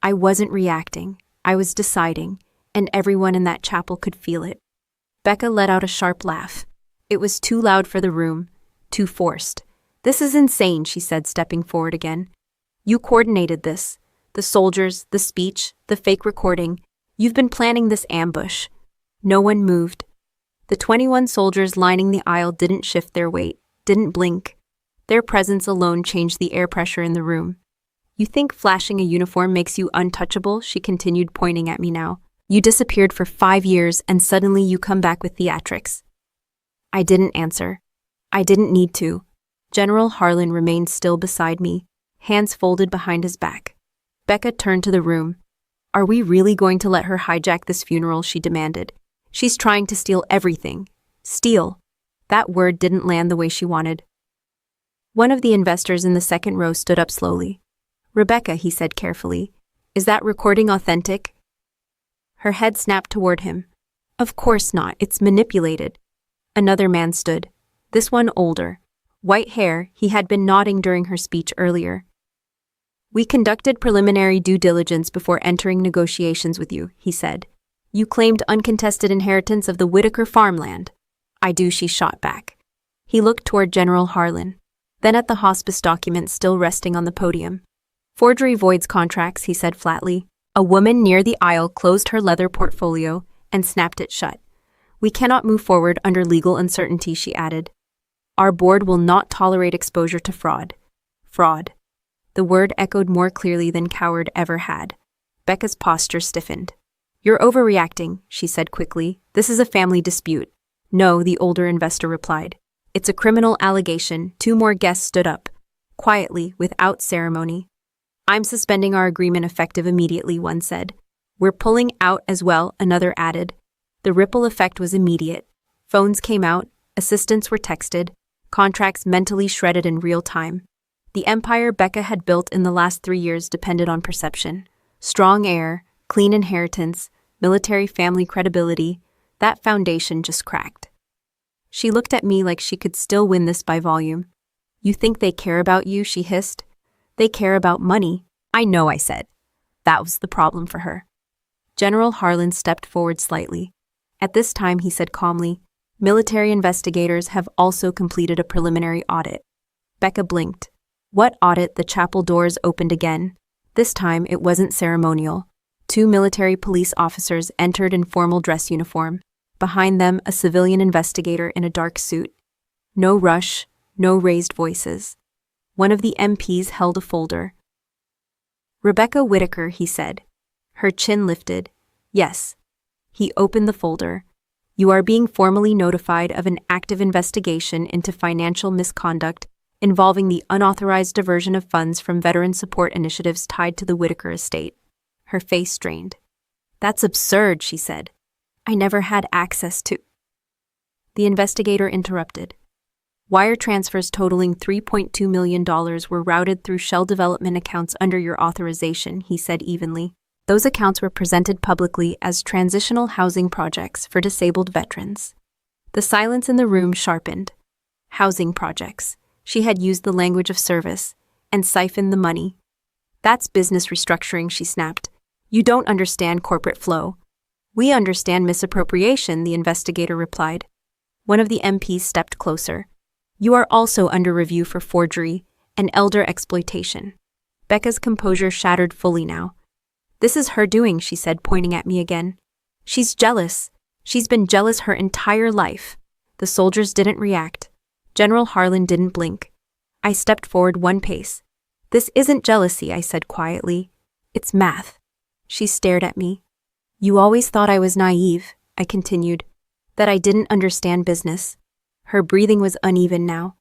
I wasn't reacting. I was deciding, and everyone in that chapel could feel it. Becca let out a sharp laugh. It was too loud for the room, too forced. "This is insane," she said, stepping forward again. "You coordinated this. The soldiers, the speech, the fake recording. You've been planning this ambush." No one moved. The 21 soldiers lining the aisle didn't shift their weight, didn't blink. Their presence alone changed the air pressure in the room. "You think flashing a uniform makes you untouchable?" she continued, pointing at me now. "You disappeared for 5 years and suddenly you come back with theatrics." I didn't answer. I didn't need to. General Harlan remained still beside me, hands folded behind his back. Becca turned to the room. "Are we really going to let her hijack this funeral?" she demanded. "She's trying to steal everything." Steal. That word didn't land the way she wanted. One of the investors in the second row stood up slowly. "Rebecca," he said carefully, "is that recording authentic?" Her head snapped toward him. "Of course not, it's manipulated." Another man stood. This one older. White hair, he had been nodding during her speech earlier. "We conducted preliminary due diligence before entering negotiations with you," he said. "You claimed uncontested inheritance of the Whitaker farmland." "I do," she shot back. He looked toward General Harlan, then at the hospice document still resting on the podium. "Forgery voids contracts," he said flatly. A woman near the aisle closed her leather portfolio and snapped it shut. "We cannot move forward under legal uncertainty," she added. "Our board will not tolerate exposure to fraud." Fraud. The word echoed more clearly than Coward ever had. Becca's posture stiffened. "You're overreacting," she said quickly. "This is a family dispute." "No," the older investor replied. "It's a criminal allegation." 2 more guests stood up, quietly, without ceremony. "I'm suspending our agreement effective immediately," one said. "We're pulling out as well," another added. The ripple effect was immediate. Phones came out, assistants were texted, contracts mentally shredded in real time. The empire Becca had built in the last 3 years depended on perception. Strong heir, clean inheritance, military family credibility, that foundation just cracked. She looked at me like she could still win this by volume. "You think they care about you?" she hissed. "They care about money." "I know," I said. That was the problem for her. General Harlan stepped forward slightly. At this time, he said calmly, "Military investigators have also completed a preliminary audit." Becca blinked. "What audit?" The chapel doors opened again. This time, it wasn't ceremonial. 2 military police officers entered in formal dress uniform. Behind them, a civilian investigator in a dark suit. No rush, no raised voices. One of the MPs held a folder. "Rebecca Whitaker," he said. Her chin lifted. "Yes." He opened the folder. "You are being formally notified of an active investigation into financial misconduct involving the unauthorized diversion of funds from veteran support initiatives tied to the Whitaker estate." Her face strained. "That's absurd," she said. "I never had access to—" The investigator interrupted. "Wire transfers totaling $3.2 million were routed through Shell development accounts under your authorization," he said evenly. "Those accounts were presented publicly as transitional housing projects for disabled veterans." The silence in the room sharpened. Housing projects. She had used the language of service and siphoned the money. "That's business restructuring," she snapped. "You don't understand corporate flow." "We understand misappropriation," the investigator replied. One of the MPs stepped closer. "You are also under review for forgery and elder exploitation." Becca's composure shattered fully now. "This is her doing," she said, pointing at me again. "She's jealous. She's been jealous her entire life." The soldiers didn't react. General Harlan didn't blink. I stepped forward 1 pace. "This isn't jealousy," I said quietly. "It's math." She stared at me. "You always thought I was naive," I continued, "that I didn't understand business." Her breathing was uneven now.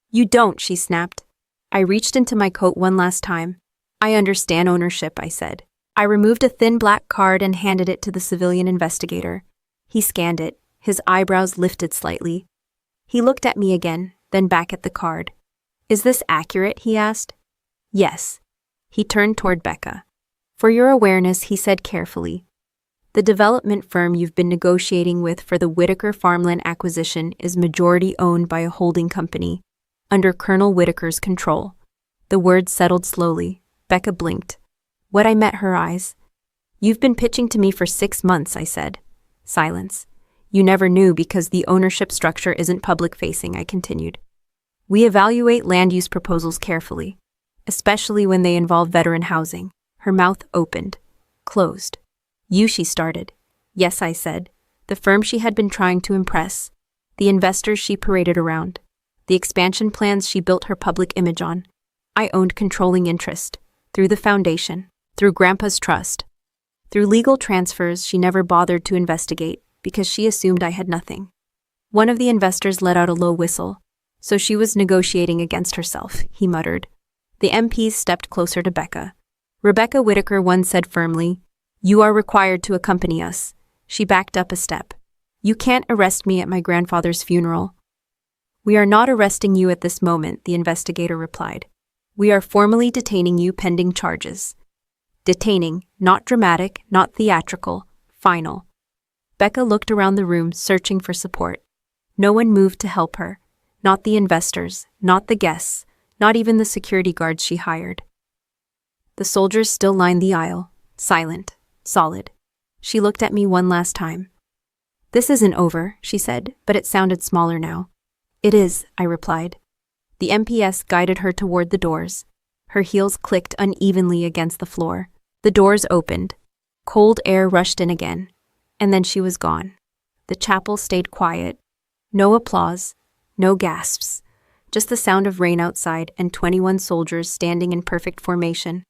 "You don't," she snapped. I reached into my coat one last time. "I understand ownership," I said. I removed a thin black card and handed it to the civilian investigator. He scanned it, his eyebrows lifted slightly. He looked at me again, then back at the card. Is this accurate? He asked. Yes. He turned toward Becca. For your awareness, he said carefully. The development firm you've been negotiating with for the Whitaker farmland acquisition is majority owned by a holding company, under Colonel Whitaker's control. The words settled slowly. Becca blinked. What I met her eyes. You've been pitching to me for 6 months, I said. Silence. You never knew because the ownership structure isn't public-facing, I continued. We evaluate land use proposals carefully, especially when they involve veteran housing. Her mouth opened, closed. She started. Yes, I said. The firm she had been trying to impress. The investors she paraded around. The expansion plans she built her public image on. I owned controlling interest. Through the foundation. Through Grandpa's trust. Through legal transfers she never bothered to investigate because she assumed I had nothing. One of the investors let out a low whistle. So she was negotiating against herself, he muttered. The MPs stepped closer to Becca. Rebecca Whitaker once said firmly, You are required to accompany us. She backed up a step. You can't arrest me at my grandfather's funeral. We are not arresting you at this moment, the investigator replied. We are formally detaining you pending charges. Detaining, not dramatic, not theatrical, final. Becca looked around the room, searching for support. No one moved to help her. Not the investors, not the guests, not even the security guards she hired. The soldiers still lined the aisle, silent, solid. She looked at me one last time. This isn't over, she said, but it sounded smaller now. It is, I replied. The MPS guided her toward the doors. Her heels clicked unevenly against the floor. The doors opened. Cold air rushed in again. And then she was gone. The chapel stayed quiet. No applause, no gasps. Just the sound of rain outside and 21 soldiers standing in perfect formation.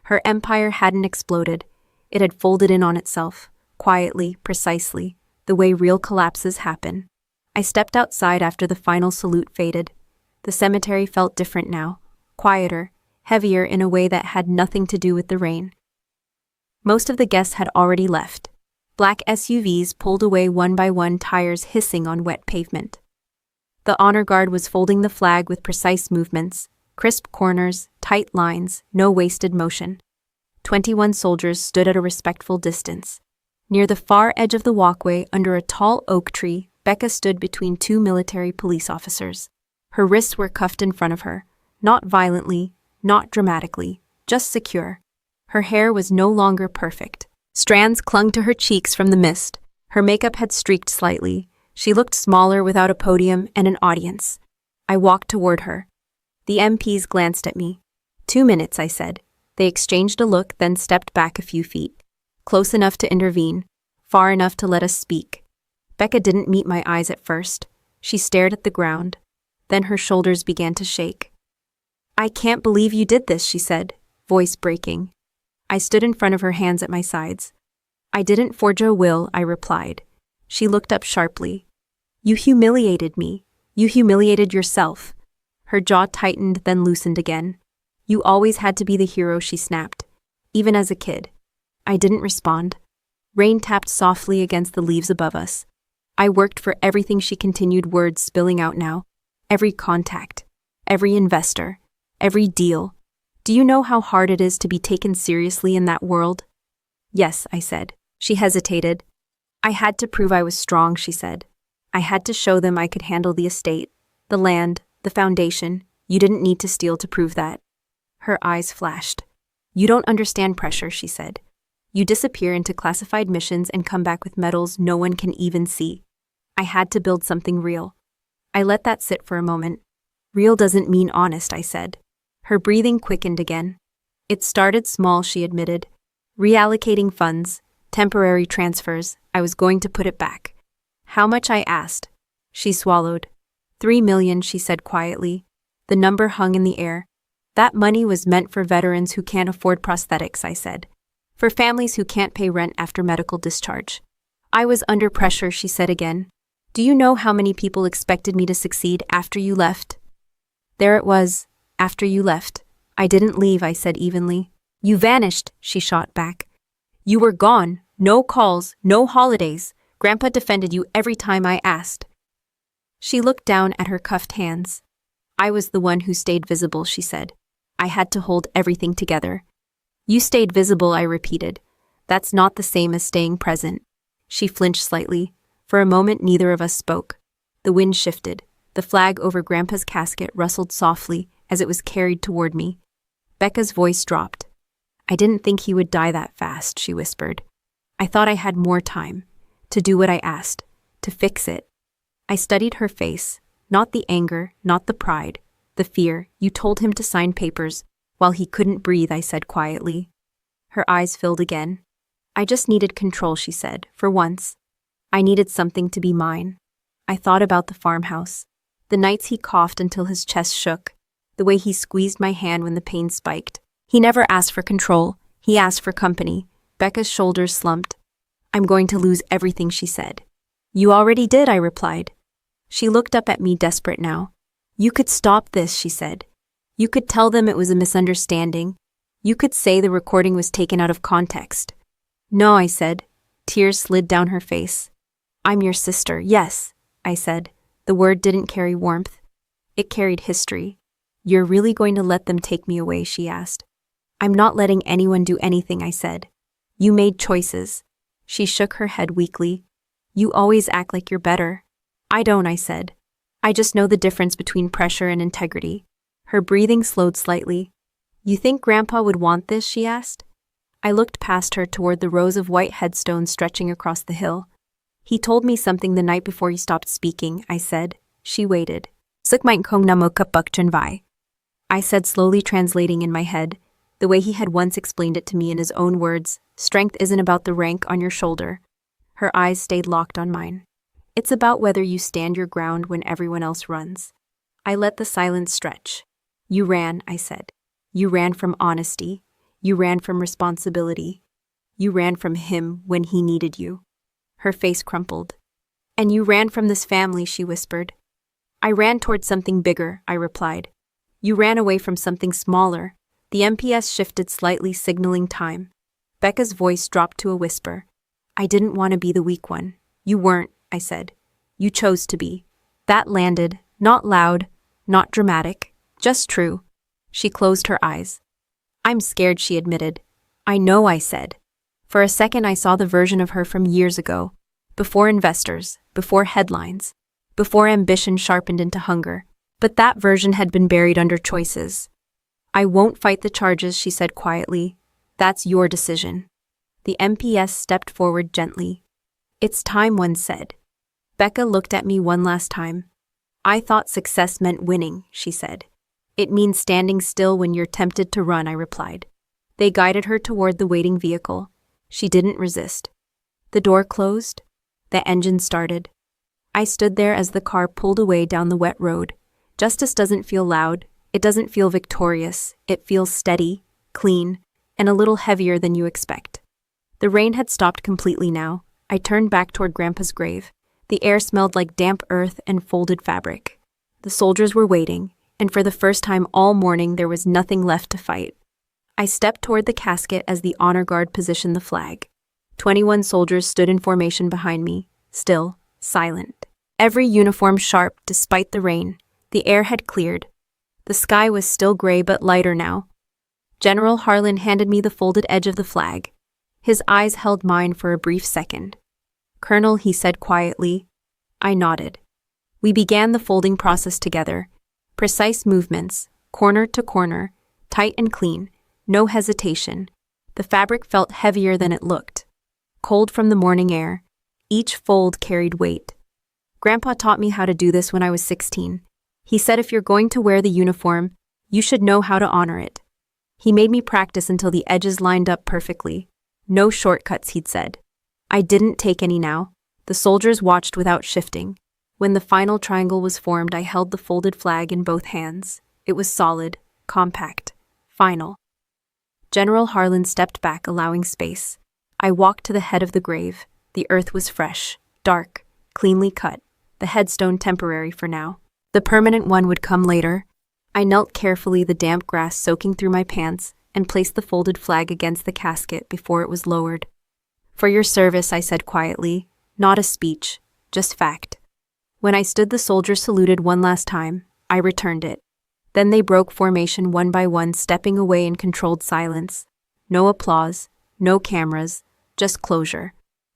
Her empire hadn't exploded. It had folded in on itself, quietly, precisely, the way real collapses happen. I stepped outside after the final salute faded. The cemetery felt different now, quieter, heavier in a way that had nothing to do with the rain. Most of the guests had already left. Black SUVs pulled away one by one, tires hissing on wet pavement. The honor guard was folding the flag with precise movements, crisp corners, tight lines, no wasted motion. 21 soldiers stood at a respectful distance. Near the far edge of the walkway, under a tall oak tree, Becca stood between 2 military police officers. Her wrists were cuffed in front of her, not violently, not dramatically, just secure. Her hair was no longer perfect. Strands clung to her cheeks from the mist. Her makeup had streaked slightly. She looked smaller without a podium and an audience. I walked toward her. The MPs glanced at me. 2 minutes, I said. They exchanged a look, then stepped back a few feet. Close enough to intervene, far enough to let us speak. Becca didn't meet my eyes at first. She stared at the ground. Then her shoulders began to shake. I can't believe you did this, she said, voice breaking. I stood in front of her, hands at my sides. I didn't forge a will, I replied. She looked up sharply. You humiliated me. You humiliated yourself. Her jaw tightened, then loosened again. You always had to be the hero, she snapped. Even as a kid. I didn't respond. Rain tapped softly against the leaves above us. I worked for everything, she continued, words spilling out now. Every contact. Every investor. Every deal. Do you know how hard it is to be taken seriously in that world? Yes, I said. She hesitated. I had to prove I was strong, she said. I had to show them I could handle the estate, the land, the foundation. You didn't need to steal to prove that. Her eyes flashed. You don't understand pressure, she said. You disappear into classified missions and come back with medals no one can even see. I had to build something real. I let that sit for a moment. Real doesn't mean honest, I said. Her breathing quickened again. It started small, she admitted. Reallocating funds, temporary transfers. I was going to put it back. How much, I asked. She swallowed. 3 million, she said quietly. The number hung in the air. That money was meant for veterans who can't afford prosthetics, I said. For families who can't pay rent after medical discharge. I was under pressure, she said again. Do you know how many people expected me to succeed after you left? There it was, after you left. I didn't leave, I said evenly. You vanished, she shot back. You were gone, no calls, no holidays. Grandpa defended you every time I asked." She looked down at her cuffed hands. "I was the one who stayed visible," she said. "I had to hold everything together." "You stayed visible," I repeated. "That's not the same as staying present." She flinched slightly. For a moment, neither of us spoke. The wind shifted. The flag over Grandpa's casket rustled softly as it was carried toward me. Becca's voice dropped. "I didn't think he would die that fast," she whispered. "I thought I had more time. To do what I asked. To fix it." I studied her face. Not the anger, not the pride. The fear. "You told him to sign papers while he couldn't breathe," I said quietly. Her eyes filled again. "I just needed control," she said, "for once. I needed something to be mine." I thought about the farmhouse. The nights he coughed until his chest shook. The way he squeezed my hand when the pain spiked. He never asked for control. He asked for company. Becca's shoulders slumped. "I'm going to lose everything," she said. "You already did," I replied. She looked up at me, desperate now. "You could stop this," she said. "You could tell them it was a misunderstanding. You could say the recording was taken out of context." "No," I said. Tears slid down her face. "I'm your sister." "Yes," I said. The word didn't carry warmth. It carried history. "You're really going to let them take me away?" she asked. "I'm not letting anyone do anything," I said. "You made choices." She shook her head weakly. "You always act like you're better." "I don't," I said. "I just know the difference between pressure and integrity." Her breathing slowed slightly. "You think Grandpa would want this?" she asked. I looked past her toward the rows of white headstones stretching across the hill. "He told me something the night before he stopped speaking," I said. She waited. "Sukmain kong na mo kapag chunvai." I said, slowly translating in my head, the way he had once explained it to me in his own words. "Strength isn't about the rank on your shoulder." Her eyes stayed locked on mine. "It's about whether you stand your ground when everyone else runs." I let the silence stretch. "You ran," I said. "You ran from honesty. You ran from responsibility. You ran from him when he needed you." Her face crumpled. "And you ran from this family," she whispered. "I ran toward something bigger," I replied. "You ran away from something smaller." The MPS shifted slightly, signaling time. Becca's voice dropped to a whisper. "I didn't want to be the weak one." "You weren't," I said. "You chose to be." That landed, not loud, not dramatic, just true. She closed her eyes. "I'm scared," she admitted. "I know," I said. For a second I saw the version of her from years ago, before investors, before headlines, before ambition sharpened into hunger. But that version had been buried under choices. "I won't fight the charges," she said quietly. "That's your decision." The MPS stepped forward gently. "It's time," one said. Becca looked at me one last time. "I thought success meant winning," she said. "It means standing still when you're tempted to run," I replied. They guided her toward the waiting vehicle. She didn't resist. The door closed. The engine started. I stood there as the car pulled away down the wet road. Justice doesn't feel loud. It doesn't feel victorious. It feels steady, clean, and a little heavier than you expect. The rain had stopped completely now. I turned back toward Grandpa's grave. The air smelled like damp earth and folded fabric. The soldiers were waiting, and for the first time all morning there was nothing left to fight. I stepped toward the casket as the honor guard positioned the flag. 21 soldiers stood in formation behind me, still, silent. Every uniform sharp despite the rain. The air had cleared. The sky was still gray but lighter now. General Harlan handed me the folded edge of the flag. His eyes held mine for a brief second. "Colonel," he said quietly. I nodded. We began the folding process together. Precise movements, corner to corner, tight and clean, no hesitation. The fabric felt heavier than it looked. Cold from the morning air. Each fold carried weight. Grandpa taught me how to do this when I was 16. He said if you're going to wear the uniform, you should know how to honor it. He made me practice until the edges lined up perfectly. No shortcuts, he'd said. I didn't take any now. The soldiers watched without shifting. When the final triangle was formed, I held the folded flag in both hands. It was solid, compact, final. General Harlan stepped back, allowing space. I walked to the head of the grave. The earth was fresh, dark, cleanly cut. The headstone temporary for now. The permanent one would come later. I knelt carefully, the damp grass soaking through my pants, and placed the folded flag against the casket before it was lowered. "For your service," I said quietly. Not a speech, just fact. When I stood, the soldiers saluted one last time. I returned it. Then they broke formation one by one, stepping away in controlled silence. No applause, no cameras, just closure.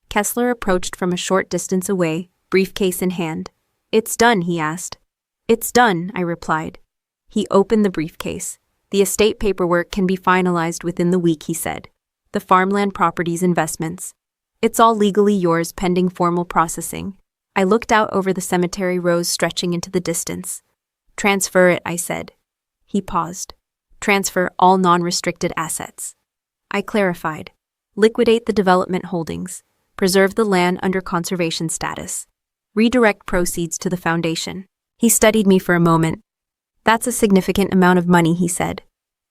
Kessler approached from a short distance away, briefcase in hand. "It's done," he asked. "It's done," I replied. He opened the briefcase. "The estate paperwork can be finalized within the week," he said. "The farmland properties investments. It's all legally yours pending formal processing." I looked out over the cemetery rows stretching into the distance. "Transfer it," I said. He paused. "Transfer all non-restricted assets." I clarified. "Liquidate the development holdings. Preserve the land under conservation status. Redirect proceeds to the foundation." He studied me for a moment. "That's a significant amount of money," he said.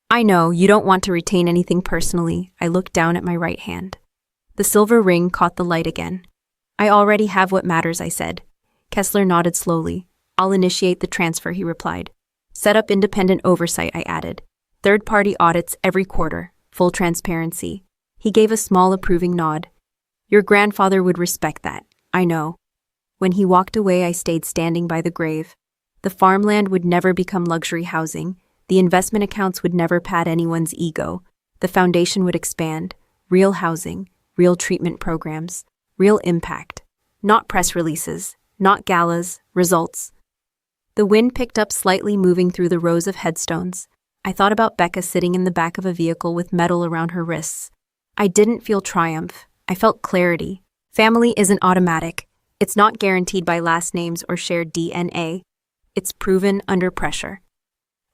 "I know, you don't want to retain anything personally." I looked down at my right hand. The silver ring caught the light again. "I already have what matters," I said. Kessler nodded slowly. "I'll initiate the transfer," he replied. "Set up independent oversight," I added. "Third-party audits every quarter, full transparency." He gave a small approving nod. "Your grandfather would respect that, I know." When he walked away, I stayed standing by the grave. The farmland would never become luxury housing. The investment accounts would never pad anyone's ego. The foundation would expand. Real housing, real treatment programs, real impact. Not press releases, not galas, results. The wind picked up slightly, moving through the rows of headstones. I thought about Becca sitting in the back of a vehicle with metal around her wrists. I didn't feel triumph. I felt clarity. Family isn't automatic. It's not guaranteed by last names or shared DNA. It's proven under pressure.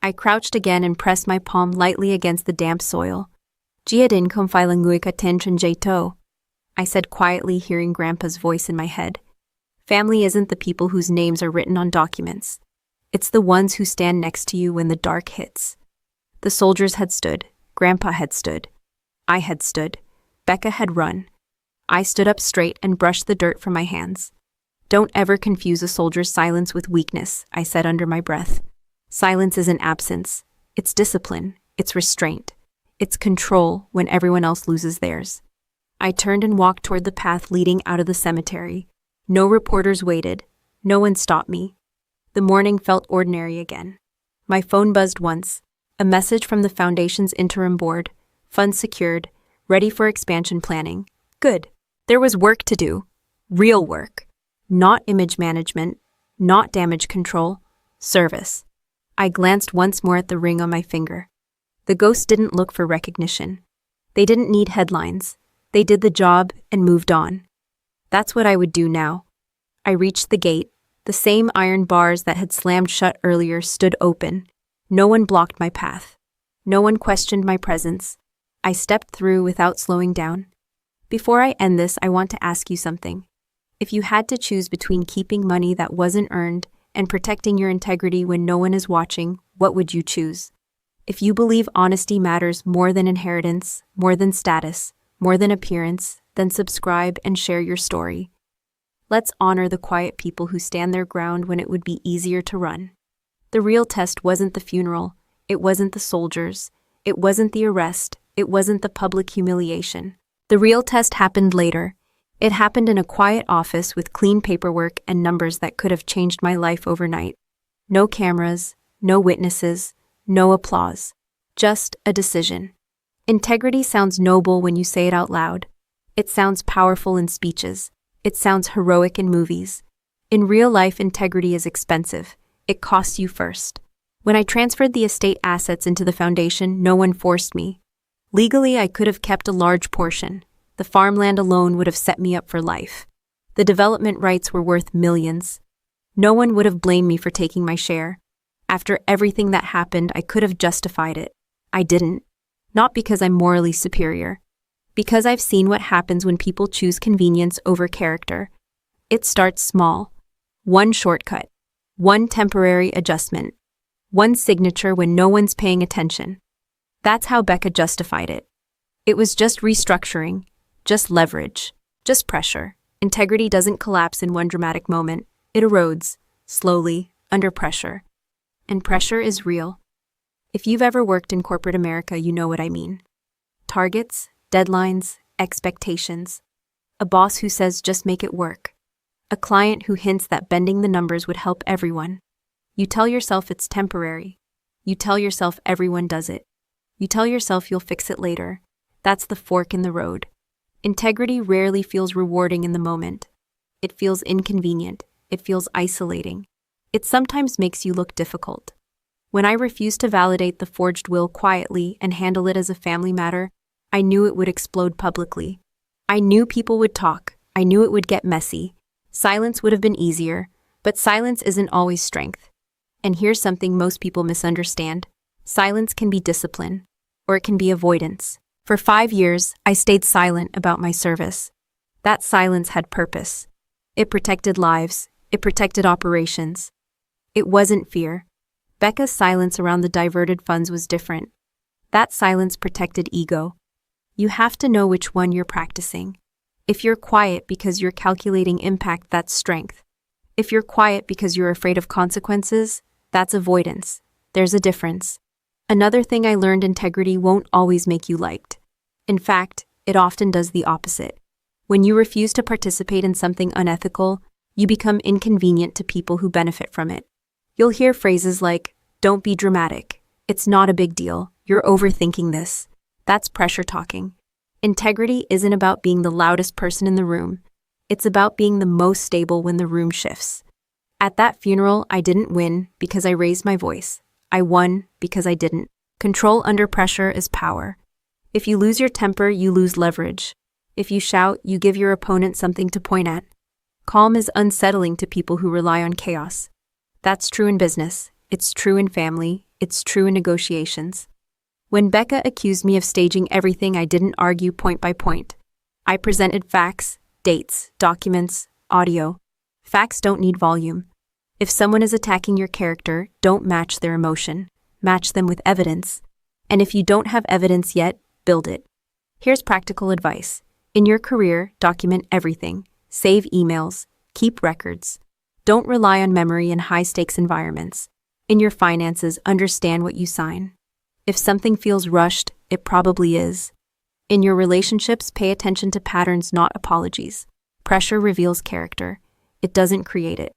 I crouched again and pressed my palm lightly against the damp soil. "Jiadin kumfailanguika tenchunjaito," I said quietly, hearing Grandpa's voice in my head. Family isn't the people whose names are written on documents. It's the ones who stand next to you when the dark hits. The soldiers had stood. Grandpa had stood. I had stood. Becca had run. I stood up straight and brushed the dirt from my hands. "Don't ever confuse a soldier's silence with weakness," I said under my breath. Silence isn't absence. It's discipline. It's restraint. It's control when everyone else loses theirs. I turned and walked toward the path leading out of the cemetery. No reporters waited. No one stopped me. The morning felt ordinary again. My phone buzzed once. A message from the foundation's interim board. Funds secured. Ready for expansion planning. Good. There was work to do. Real work. Not image management. Not damage control. Service. I glanced once more at the ring on my finger. The ghosts didn't look for recognition. They didn't need headlines. They did the job and moved on. That's what I would do now. I reached the gate. The same iron bars that had slammed shut earlier stood open. No one blocked my path. No one questioned my presence. I stepped through without slowing down. Before I end this, I want to ask you something. If you had to choose between keeping money that wasn't earned and protecting your integrity when no one is watching, what would you choose? If you believe honesty matters more than inheritance, more than status, more than appearance, then subscribe and share your story. Let's honor the quiet people who stand their ground when it would be easier to run. The real test wasn't the funeral. It wasn't the soldiers. It wasn't the arrest. It wasn't the public humiliation. The real test happened later. It happened in a quiet office with clean paperwork and numbers that could have changed my life overnight. No cameras, no witnesses, no applause. Just a decision. Integrity sounds noble when you say it out loud. It sounds powerful in speeches. It sounds heroic in movies. In real life, integrity is expensive. It costs you first. When I transferred the estate assets into the foundation, no one forced me. Legally, I could have kept a large portion. The farmland alone would have set me up for life. The development rights were worth millions. No one would have blamed me for taking my share. After everything that happened, I could have justified it. I didn't. Not because I'm morally superior. Because I've seen what happens when people choose convenience over character. It starts small. One shortcut. One temporary adjustment. One signature when no one's paying attention. That's how Becca justified it. It was just restructuring, just leverage, just pressure. Integrity doesn't collapse in one dramatic moment. It erodes, slowly, under pressure. And pressure is real. If you've ever worked in corporate America, you know what I mean. Targets, deadlines, expectations. A boss who says just make it work. A client who hints that bending the numbers would help everyone. You tell yourself it's temporary. You tell yourself everyone does it. You tell yourself you'll fix it later. That's the fork in the road. Integrity rarely feels rewarding in the moment. It feels inconvenient. It feels isolating. It sometimes makes you look difficult. When I refused to validate the forged will quietly and handle it as a family matter, I knew it would explode publicly. I knew people would talk. I knew it would get messy. Silence would have been easier, but silence isn't always strength. And here's something most people misunderstand. Silence can be discipline, or it can be avoidance. For 5 years, I stayed silent about my service. That silence had purpose. It protected lives. It protected operations. It wasn't fear. Becca's silence around the diverted funds was different. That silence protected ego. You have to know which one you're practicing. If you're quiet because you're calculating impact, that's strength. If you're quiet because you're afraid of consequences, that's avoidance. There's a difference. Another thing I learned: integrity won't always make you liked. In fact, it often does the opposite. When you refuse to participate in something unethical, you become inconvenient to people who benefit from it. You'll hear phrases like, "Don't be dramatic. It's not a big deal. You're overthinking this." That's pressure talking. Integrity isn't about being the loudest person in the room. It's about being the most stable when the room shifts. At that funeral, I didn't win because I raised my voice. I won because I didn't. Control under pressure is power. If you lose your temper, you lose leverage. If you shout, you give your opponent something to point at. Calm is unsettling to people who rely on chaos. That's true in business. It's true in family. It's true in negotiations. When Becca accused me of staging everything, I didn't argue point by point. I presented facts, dates, documents, audio. Facts don't need volume. If someone is attacking your character, don't match their emotion. Match them with evidence. And if you don't have evidence yet, build it. Here's practical advice. In your career, document everything. Save emails. Keep records. Don't rely on memory in high-stakes environments. In your finances, understand what you sign. If something feels rushed, it probably is. In your relationships, pay attention to patterns, not apologies. Pressure reveals character. It doesn't create it.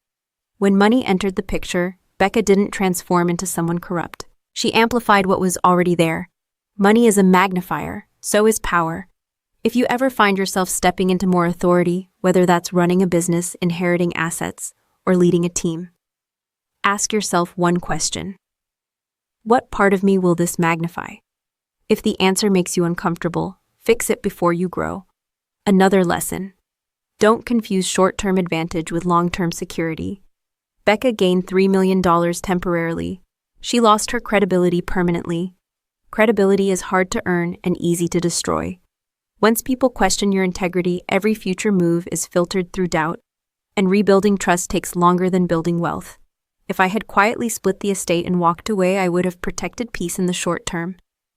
When money entered the picture, Becca didn't transform into someone corrupt. She amplified what was already there. Money is a magnifier, so is power. If you ever find yourself stepping into more authority, whether that's running a business, inheriting assets, or leading a team, ask yourself one question. What part of me will this magnify? If the answer makes you uncomfortable, fix it before you grow. Another lesson. Don't confuse short-term advantage with long-term security. Becca gained $3 million temporarily. She lost her credibility permanently. Credibility is hard to earn and easy to destroy. Once people question your integrity, every future move is filtered through doubt, and rebuilding trust takes longer than building wealth. If I had quietly split the estate and walked away, I would have protected peace in the short term.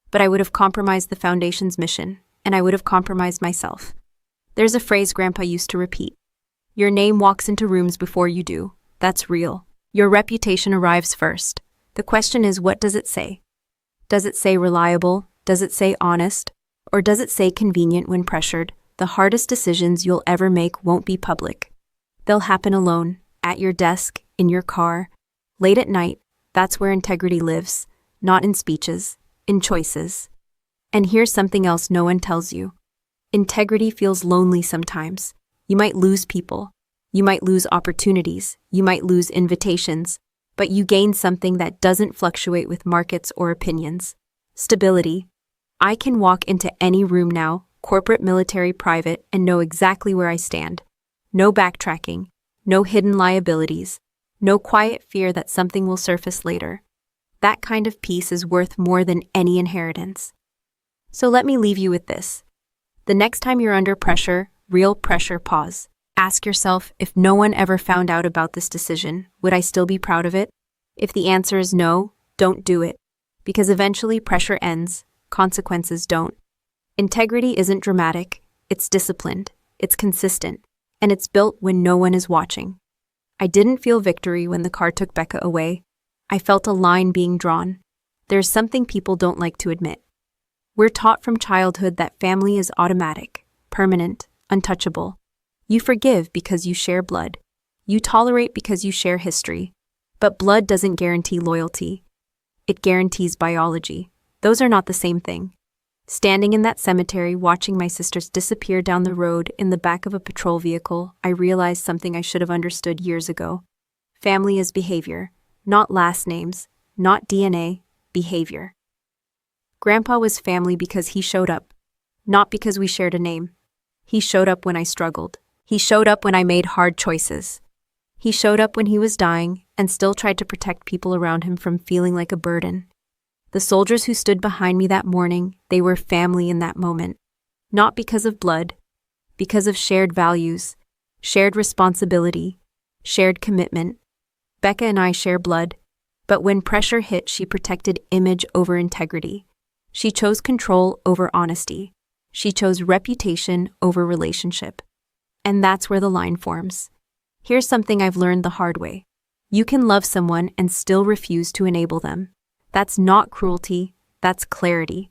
But I would have compromised the foundation's mission, and I would have compromised myself. There's a phrase Grandpa used to repeat. Your name walks into rooms before you do. That's real. Your reputation arrives first. The question is, what does it say? Does it say reliable? Does it say honest? Or does it say convenient when pressured? The hardest decisions you'll ever make won't be public. They'll happen alone, at your desk, in your car, late at night. That's where integrity lives, not in speeches, in choices. And here's something else no one tells you. Integrity feels lonely sometimes. You might lose people. You might lose opportunities. You might lose invitations. But you gain something that doesn't fluctuate with markets or opinions. Stability. I can walk into any room now, corporate, military, private, and know exactly where I stand. No backtracking. No hidden liabilities. No quiet fear that something will surface later. That kind of peace is worth more than any inheritance. So let me leave you with this. The next time you're under pressure, real pressure, pause. Ask yourself, if no one ever found out about this decision, would I still be proud of it? If the answer is no, don't do it. Because eventually pressure ends, consequences don't. Integrity isn't dramatic, it's disciplined, it's consistent, and it's built when no one is watching. I didn't feel victory when the car took Becca away. I felt a line being drawn. There's something people don't like to admit. We're taught from childhood that family is automatic, permanent, untouchable. You forgive because you share blood. You tolerate because you share history. But blood doesn't guarantee loyalty. It guarantees biology. Those are not the same thing. Standing in that cemetery, watching my sisters disappear down the road in the back of a patrol vehicle, I realized something I should have understood years ago. Family is behavior, not last names, not DNA, behavior. Grandpa was family because he showed up, not because we shared a name. He showed up when I struggled. He showed up when I made hard choices. He showed up when he was dying and still tried to protect people around him from feeling like a burden. The soldiers who stood behind me that morning, they were family in that moment. Not because of blood, because of shared values, shared responsibility, shared commitment. Becca and I share blood, but when pressure hit, she protected image over integrity. She chose control over honesty. She chose reputation over relationship. And that's where the line forms. Here's something I've learned the hard way. You can love someone and still refuse to enable them. That's not cruelty, that's clarity.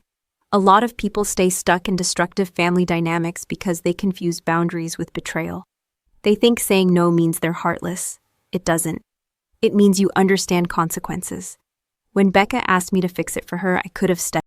A lot of people stay stuck in destructive family dynamics because they confuse boundaries with betrayal. They think saying no means they're heartless. It doesn't. It means you understand consequences. When Becca asked me to fix it for her, I could have stepped